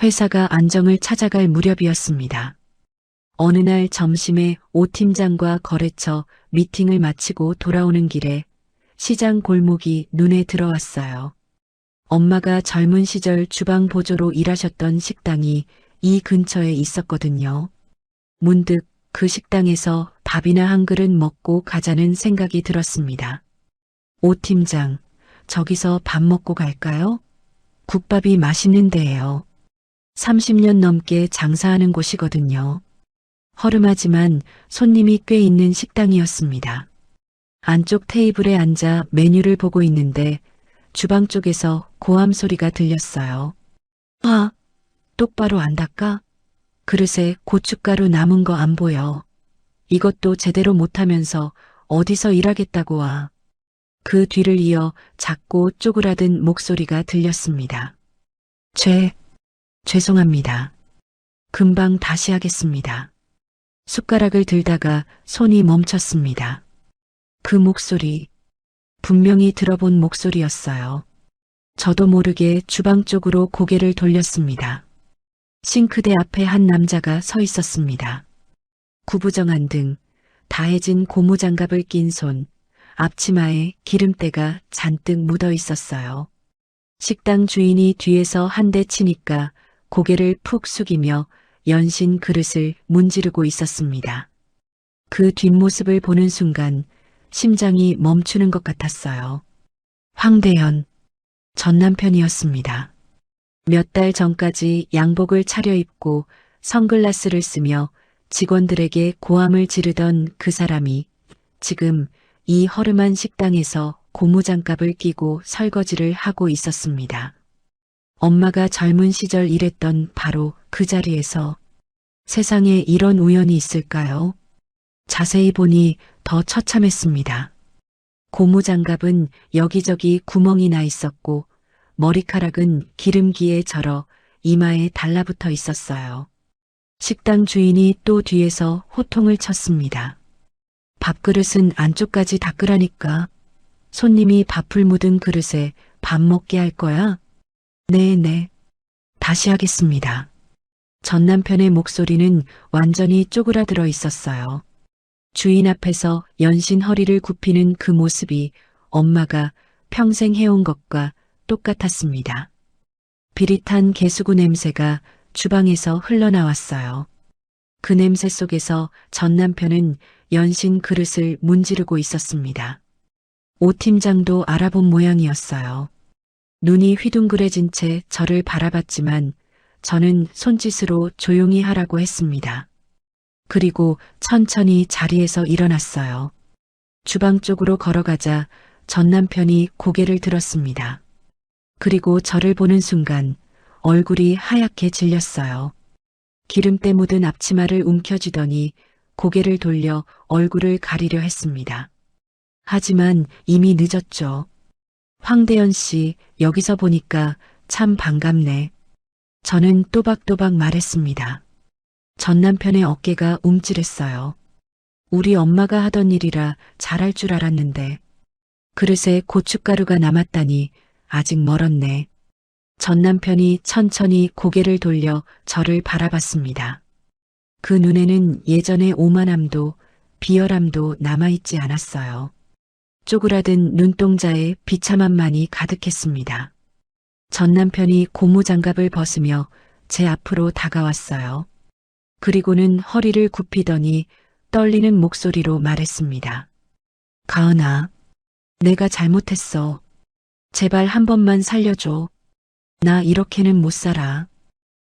회사가 안정을 찾아갈 무렵이었습니다. 어느 날 점심에 오 팀장과 거래처 미팅을 마치고 돌아오는 길에 시장 골목이 눈에 들어왔어요. 엄마가 젊은 시절 주방 보조로 일하셨던 식당이 이 근처에 있었거든요. 문득 그 식당에서 밥이나 한 그릇 먹고 가자는 생각이 들었습니다. 오 팀장, 저기서 밥 먹고 갈까요? 국밥이 맛있는 데예요. 30년 넘게 장사하는 곳이거든요. 허름하지만 손님이 꽤 있는 식당이었습니다. 안쪽 테이블에 앉아 메뉴를 보고 있는데 주방 쪽에서 고함 소리가 들렸어요. 아, 똑바로 안 닦아? 그릇에 고춧가루 남은 거 안 보여. 이것도 제대로 못하면서 어디서 일하겠다고 와. 그 뒤를 이어 작고 쪼그라든 목소리가 들렸습니다. 죄송합니다. 금방 다시 하겠습니다. 숟가락을 들다가 손이 멈췄습니다. 그 목소리, 분명히 들어본 목소리였어요. 저도 모르게 주방 쪽으로 고개를 돌렸습니다. 싱크대 앞에 한 남자가 서 있었습니다. 구부정한 등, 다해진 고무장갑을 낀 손, 앞치마에 기름때가 잔뜩 묻어 있었어요. 식당 주인이 뒤에서 한 대 치니까 고개를 푹 숙이며 연신 그릇을 문지르고 있었습니다. 그 뒷모습을 보는 순간 심장이 멈추는 것 같았어요. 황대현, 전 남편이었습니다. 몇 달 전까지 양복을 차려입고 선글라스를 쓰며 직원들에게 고함을 지르던 그 사람이 지금 이 허름한 식당에서 고무장갑을 끼고 설거지를 하고 있었습니다. 엄마가 젊은 시절 일했던 바로 그 자리에서 세상에 이런 우연이 있을까요? 자세히 보니 더 처참했습니다. 고무장갑은 여기저기 구멍이 나 있었고 머리카락은 기름기에 절어 이마에 달라붙어 있었어요. 식당 주인이 또 뒤에서 호통을 쳤습니다. 밥그릇은 안쪽까지 닦으라니까. 손님이 밥풀 묻은 그릇에 밥 먹게 할 거야? 네. 다시 하겠습니다. 전 남편의 목소리는 완전히 쪼그라들어 있었어요. 주인 앞에서 연신 허리를 굽히는 그 모습이 엄마가 평생 해온 것과 똑같았습니다. 비릿한 개수구 냄새가 주방에서 흘러나왔어요. 그 냄새 속에서 전 남편은 연신 그릇을 문지르고 있었습니다. 오 팀장도 알아본 모양이었어요. 눈이 휘둥그레진 채 저를 바라봤지만 저는 손짓으로 조용히 하라고 했습니다. 그리고 천천히 자리에서 일어났어요. 주방 쪽으로 걸어가자 전 남편이 고개를 들었습니다. 그리고 저를 보는 순간 얼굴이 하얗게 질렸어요. 기름때 묻은 앞치마를 움켜쥐더니 고개를 돌려 얼굴을 가리려 했습니다. 하지만 이미 늦었죠. 황대현 씨, 여기서 보니까 참 반갑네. 저는 또박또박 말했습니다. 전 남편의 어깨가 움찔했어요. 우리 엄마가 하던 일이라 잘할 줄 알았는데 그릇에 고춧가루가 남았다니 아직 멀었네. 전 남편이 천천히 고개를 돌려 저를 바라봤습니다. 그 눈에는 예전의 오만함도 비열함도 남아있지 않았어요. 쪼그라든 눈동자에 비참함만이 가득했습니다. 전 남편이 고무장갑을 벗으며 제 앞으로 다가왔어요. 그리고는 허리를 굽히더니 떨리는 목소리로 말했습니다. 가은아, 내가 잘못했어. 제발 한 번만 살려줘. 나 이렇게는 못 살아.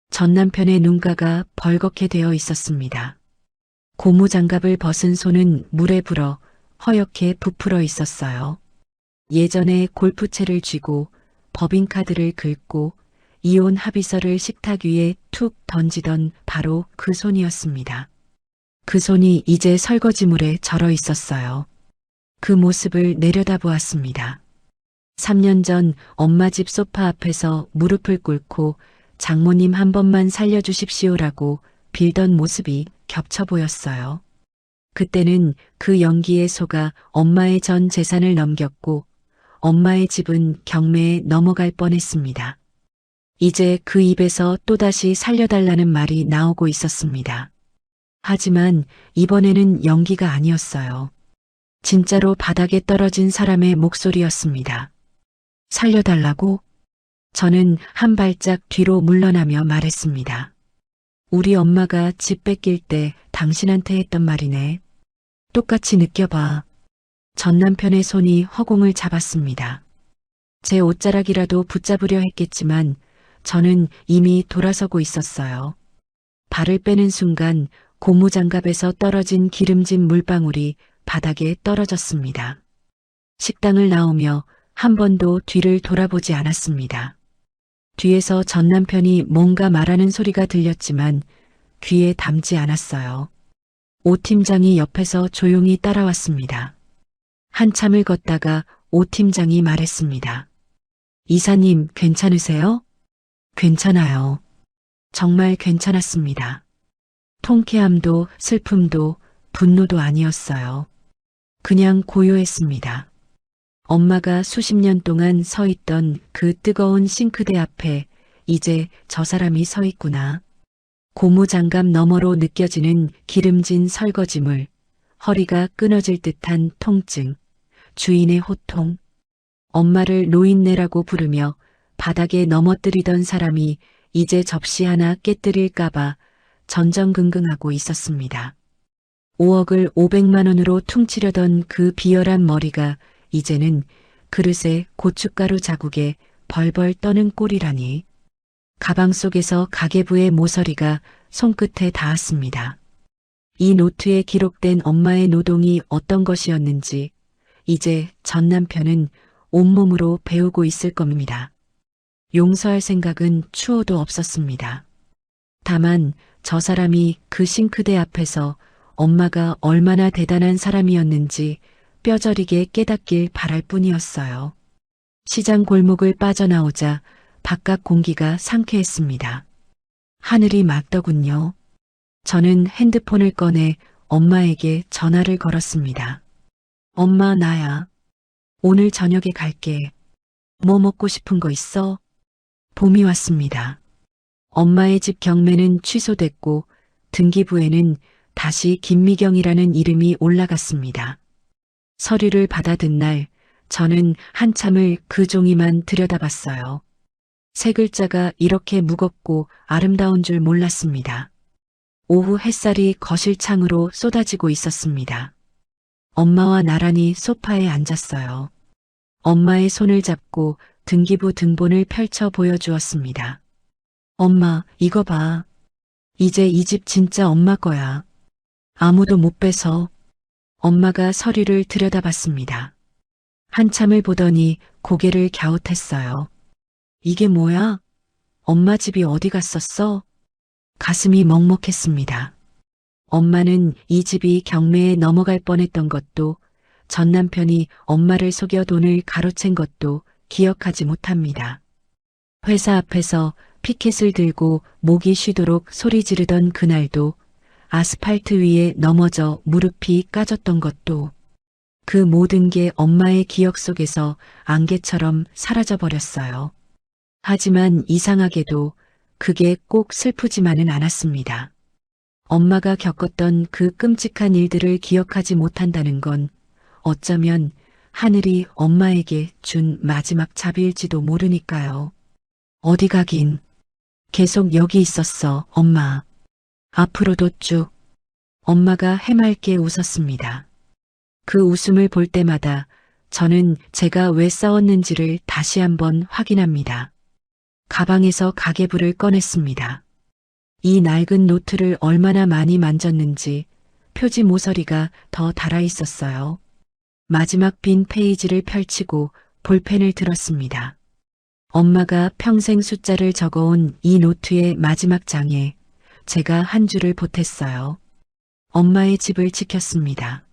전 남편의 눈가가 벌겋게 되어 있었습니다. 고무장갑을 벗은 손은 물에 불어 허옇게 부풀어 있었어요. 예전에 골프채를 쥐고 법인카드를 긁고 이혼 합의서를 식탁 위에 툭 던지던 바로 그 손이었습니다. 그 손이 이제 설거지물에 절어 있었어요. 그 모습을 내려다보았습니다. 3년 전 엄마 집 소파 앞에서 무릎을 꿇고 장모님 한 번만 살려주십시오라고 빌던 모습이 겹쳐 보였어요. 그때는 그 연기에 속아 엄마의 전 재산을 넘겼고 엄마의 집은 경매에 넘어갈 뻔했습니다. 이제 그 입에서 또다시 살려달라는 말이 나오고 있었습니다. 하지만 이번에는 연기가 아니었어요. 진짜로 바닥에 떨어진 사람의 목소리였습니다. 살려달라고? 저는 한 발짝 뒤로 물러나며 말했습니다. 우리 엄마가 집 뺏길 때 당신한테 했던 말이네. 똑같이 느껴봐. 전 남편의 손이 허공을 잡았습니다. 제 옷자락이라도 붙잡으려 했겠지만 저는 이미 돌아서고 있었어요. 발을 빼는 순간 고무장갑에서 떨어진 기름진 물방울이 바닥에 떨어졌습니다. 식당을 나오며 한 번도 뒤를 돌아보지 않았습니다. 뒤에서 전 남편이 뭔가 말하는 소리가 들렸지만 귀에 담지 않았어요. 오 팀장이 옆에서 조용히 따라왔습니다. 한참을 걷다가 오 팀장이 말했습니다. 이사님, 괜찮으세요? 괜찮아요. 정말 괜찮았습니다. 통쾌함도 슬픔도 분노도 아니었어요. 그냥 고요했습니다. 엄마가 수십 년 동안 서 있던 그 뜨거운 싱크대 앞에 이제 저 사람이 서 있구나. 고무장갑 너머로 느껴지는 기름진 설거지물, 허리가 끊어질 듯한 통증, 주인의 호통. 엄마를 노인네라고 부르며 바닥에 넘어뜨리던 사람이 이제 접시 하나 깨뜨릴까봐 전전긍긍하고 있었습니다. 5억을 500만 원으로 퉁치려던 그 비열한 머리가 이제는 그릇에 고춧가루 자국에 벌벌 떠는 꼴이라니. 가방 속에서 가계부의 모서리가 손끝에 닿았습니다. 이 노트에 기록된 엄마의 노동이 어떤 것이었는지 이제 전 남편은 온몸으로 배우고 있을 겁니다. 용서할 생각은 추호도 없었습니다. 다만 저 사람이 그 싱크대 앞에서 엄마가 얼마나 대단한 사람이었는지 뼈저리게 깨닫길 바랄 뿐이었어요. 시장 골목을 빠져나오자 바깥 공기가 상쾌했습니다. 하늘이 맑더군요. 저는 핸드폰을 꺼내 엄마에게 전화를 걸었습니다. 엄마, 나야. 오늘 저녁에 갈게. 뭐 먹고 싶은 거 있어? 봄이 왔습니다. 엄마의 집 경매는 취소됐고 등기부에는 다시 김미경이라는 이름이 올라갔습니다. 서류를 받아든 날 저는 한참을 그 종이만 들여다봤어요. 세 글자가 이렇게 무겁고 아름다운 줄 몰랐습니다. 오후 햇살이 거실 창으로 쏟아지고 있었습니다. 엄마와 나란히 소파에 앉았어요. 엄마의 손을 잡고 등기부 등본을 펼쳐 보여주었습니다. 엄마, 이거 봐. 이제 이 집 진짜 엄마 거야. 아무도 못 빼서. 엄마가 서류를 들여다봤습니다. 한참을 보더니 고개를 갸웃했어요. 이게 뭐야? 엄마 집이 어디 갔었어? 가슴이 먹먹했습니다. 엄마는 이 집이 경매에 넘어갈 뻔했던 것도 전 남편이 엄마를 속여 돈을 가로챈 것도 기억하지 못합니다. 회사 앞에서 피켓을 들고 목이 쉬도록 소리 지르던 그날도 아스팔트 위에 넘어져 무릎이 까졌던 것도 그 모든 게 엄마의 기억 속에서 안개처럼 사라져버렸어요. 하지만 이상하게도 그게 꼭 슬프지만은 않았습니다. 엄마가 겪었던 그 끔찍한 일들을 기억하지 못한다는 건 어쩌면 하늘이 엄마에게 준 마지막 자비일지도 모르니까요. 어디 가긴. 계속 여기 있었어, 엄마. 앞으로도 쭉. 엄마가 해맑게 웃었습니다. 그 웃음을 볼 때마다 저는 제가 왜 싸웠는지를 다시 한번 확인합니다. 가방에서 가계부를 꺼냈습니다. 이 낡은 노트를 얼마나 많이 만졌는지 표지 모서리가 더 달아 있었어요. 마지막 빈 페이지를 펼치고 볼펜을 들었습니다. 엄마가 평생 숫자를 적어온 이 노트의 마지막 장에 제가 한 줄을 보탰어요. 엄마의 집을 지켰습니다.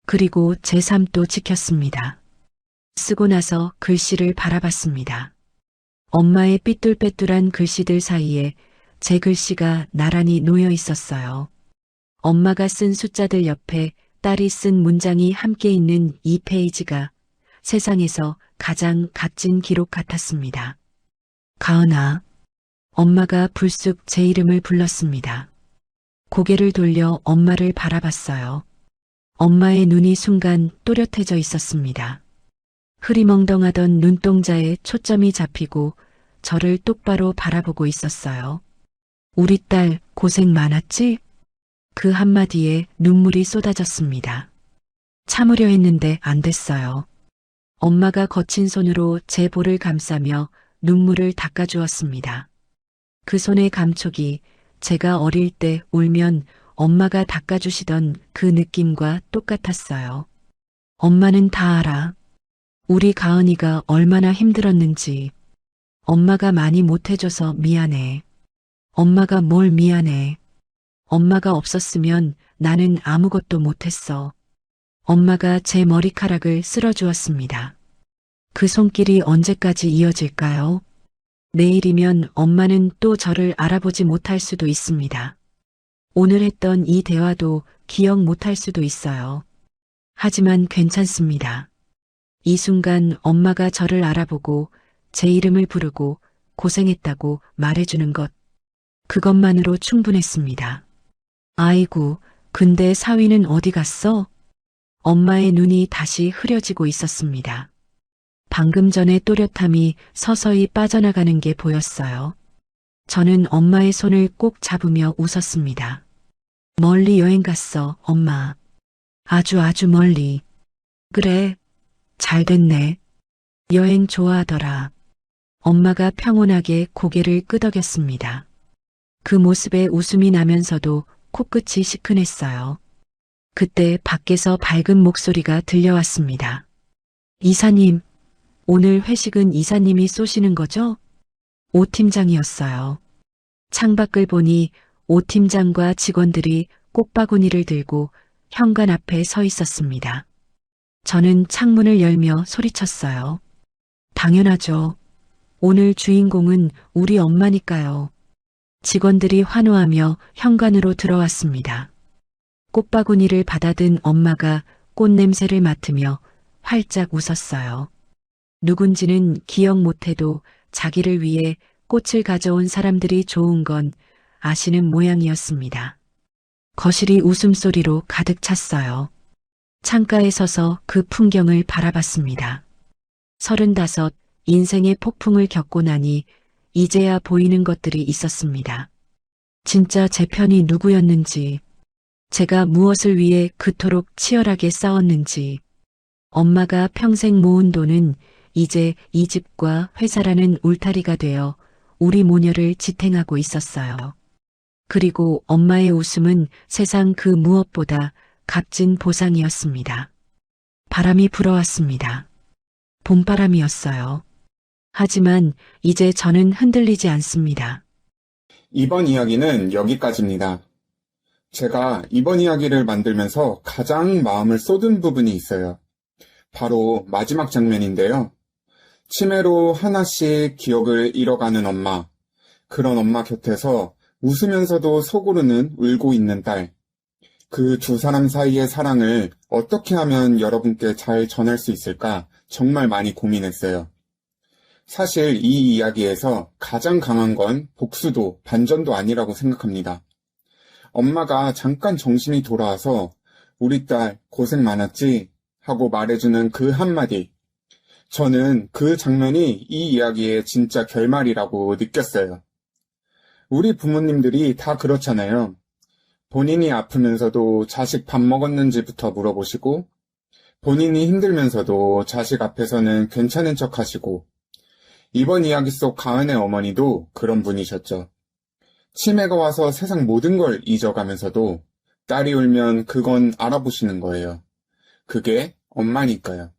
그리고 제 삶도 지켰습니다. 쓰고 나서 글씨를 바라봤습니다. 엄마의 삐뚤빼뚤한 글씨들 사이에 제 글씨가 나란히 놓여 있었어요. 엄마가 쓴 숫자들 옆에 딸이 쓴 문장이 함께 있는 이 페이지가 세상에서 가장 값진 기록 같았습니다. 가은아. 엄마가 불쑥 제 이름을 불렀습니다. 고개를 돌려 엄마를 바라봤어요. 엄마의 눈이 순간 또렷해져 있었습니다. 흐리멍덩하던 눈동자에 초점이 잡히고 저를 똑바로 바라보고 있었어요. 우리 딸 고생 많았지? 그 한마디에 눈물이 쏟아졌습니다. 참으려 했는데 안 됐어요. 엄마가 거친 손으로 제 볼을 감싸며 눈물을 닦아주었습니다. 그 손의 감촉이 제가 어릴 때 울면 엄마가 닦아주시던 그 느낌과 똑같았어요. 엄마는 다 알아. 우리 가은이가 얼마나 힘들었는지. 엄마가 많이 못해줘서 미안해. 엄마가 뭘 미안해. 엄마가 없었으면 나는 아무것도 못했어. 엄마가 제 머리카락을 쓸어주었습니다. 그 손길이 언제까지 이어질까요? 내일이면 엄마는 또 저를 알아보지 못할 수도 있습니다. 오늘 했던 이 대화도 기억 못할 수도 있어요. 하지만 괜찮습니다. 이 순간 엄마가 저를 알아보고 제 이름을 부르고 고생했다고 말해주는 것. 그것만으로 충분했습니다. 아이고, 근데 사위는 어디 갔어? 엄마의 눈이 다시 흐려지고 있었습니다. 방금 전에 또렷함이 서서히 빠져나가는 게 보였어요. 저는 엄마의 손을 꼭 잡으며 웃었습니다. 멀리 여행 갔어, 엄마. 아주 멀리. 그래, 잘 됐네. 여행 좋아하더라. 엄마가 평온하게 고개를 끄덕였습니다. 그 모습에 웃음이 나면서도 코끝이 시큰했어요. 그때 밖에서 밝은 목소리가 들려왔습니다. 이사님, 오늘 회식은 이사님이 쏘시는 거죠? 오 팀장이었어요. 창밖을 보니 오 팀장과 직원들이 꽃바구니를 들고 현관 앞에 서 있었습니다. 저는 창문을 열며 소리쳤어요. 당연하죠. 오늘 주인공은 우리 엄마니까요. 직원들이 환호하며 현관으로 들어왔습니다. 꽃바구니를 받아든 엄마가 꽃 냄새를 맡으며 활짝 웃었어요. 누군지는 기억 못해도 자기를 위해 꽃을 가져온 사람들이 좋은 건 아시는 모양이었습니다. 거실이 웃음소리로 가득 찼어요. 창가에 서서 그 풍경을 바라봤습니다. 35, 인생의 폭풍을 겪고 나니 이제야 보이는 것들이 있었습니다. 진짜 제 편이 누구였는지, 제가 무엇을 위해 그토록 치열하게 싸웠는지, 엄마가 평생 모은 돈은 이제 이 집과 회사라는 울타리가 되어 우리 모녀를 지탱하고 있었어요. 그리고 엄마의 웃음은 세상 그 무엇보다 값진 보상이었습니다. 바람이 불어왔습니다. 봄바람이었어요. 하지만 이제 저는 흔들리지 않습니다. 이번 이야기는 여기까지입니다. 제가 이번 이야기를 만들면서 가장 마음을 쏟은 부분이 있어요. 바로 마지막 장면인데요. 치매로 하나씩 기억을 잃어가는 엄마, 그런 엄마 곁에서 웃으면서도 속으로는 울고 있는 딸, 그 두 사람 사이의 사랑을 어떻게 하면 여러분께 잘 전할 수 있을까 정말 많이 고민했어요. 사실 이 이야기에서 가장 강한 건 복수도 반전도 아니라고 생각합니다. 엄마가 잠깐 정신이 돌아와서 우리 딸 고생 많았지? 하고 말해주는 그 한마디. 저는 그 장면이 이 이야기의 진짜 결말이라고 느꼈어요. 우리 부모님들이 다 그렇잖아요. 본인이 아프면서도 자식 밥 먹었는지부터 물어보시고, 본인이 힘들면서도 자식 앞에서는 괜찮은 척 하시고, 이번 이야기 속 가은의 어머니도 그런 분이셨죠. 치매가 와서 세상 모든 걸 잊어가면서도 딸이 울면 그건 알아보시는 거예요. 그게 엄마니까요.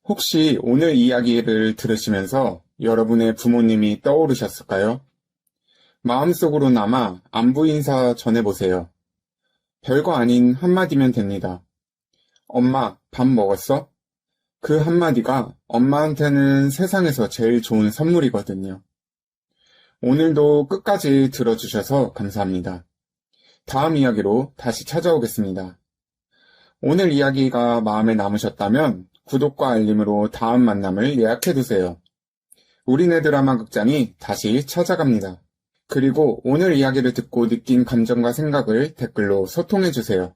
혹시 오늘 이야기를 들으시면서 여러분의 부모님이 떠오르셨을까요? 마음속으로나마 안부 인사 전해보세요. 별거 아닌 한마디면 됩니다. 엄마, 밥 먹었어? 그 한마디가 엄마한테는 세상에서 제일 좋은 선물이거든요. 오늘도 끝까지 들어주셔서 감사합니다. 다음 이야기로 다시 찾아오겠습니다. 오늘 이야기가 마음에 남으셨다면 구독과 알림으로 다음 만남을 예약해두세요. 우리네 드라마 극장이 다시 찾아갑니다. 그리고 오늘 이야기를 듣고 느낀 감정과 생각을 댓글로 소통해주세요.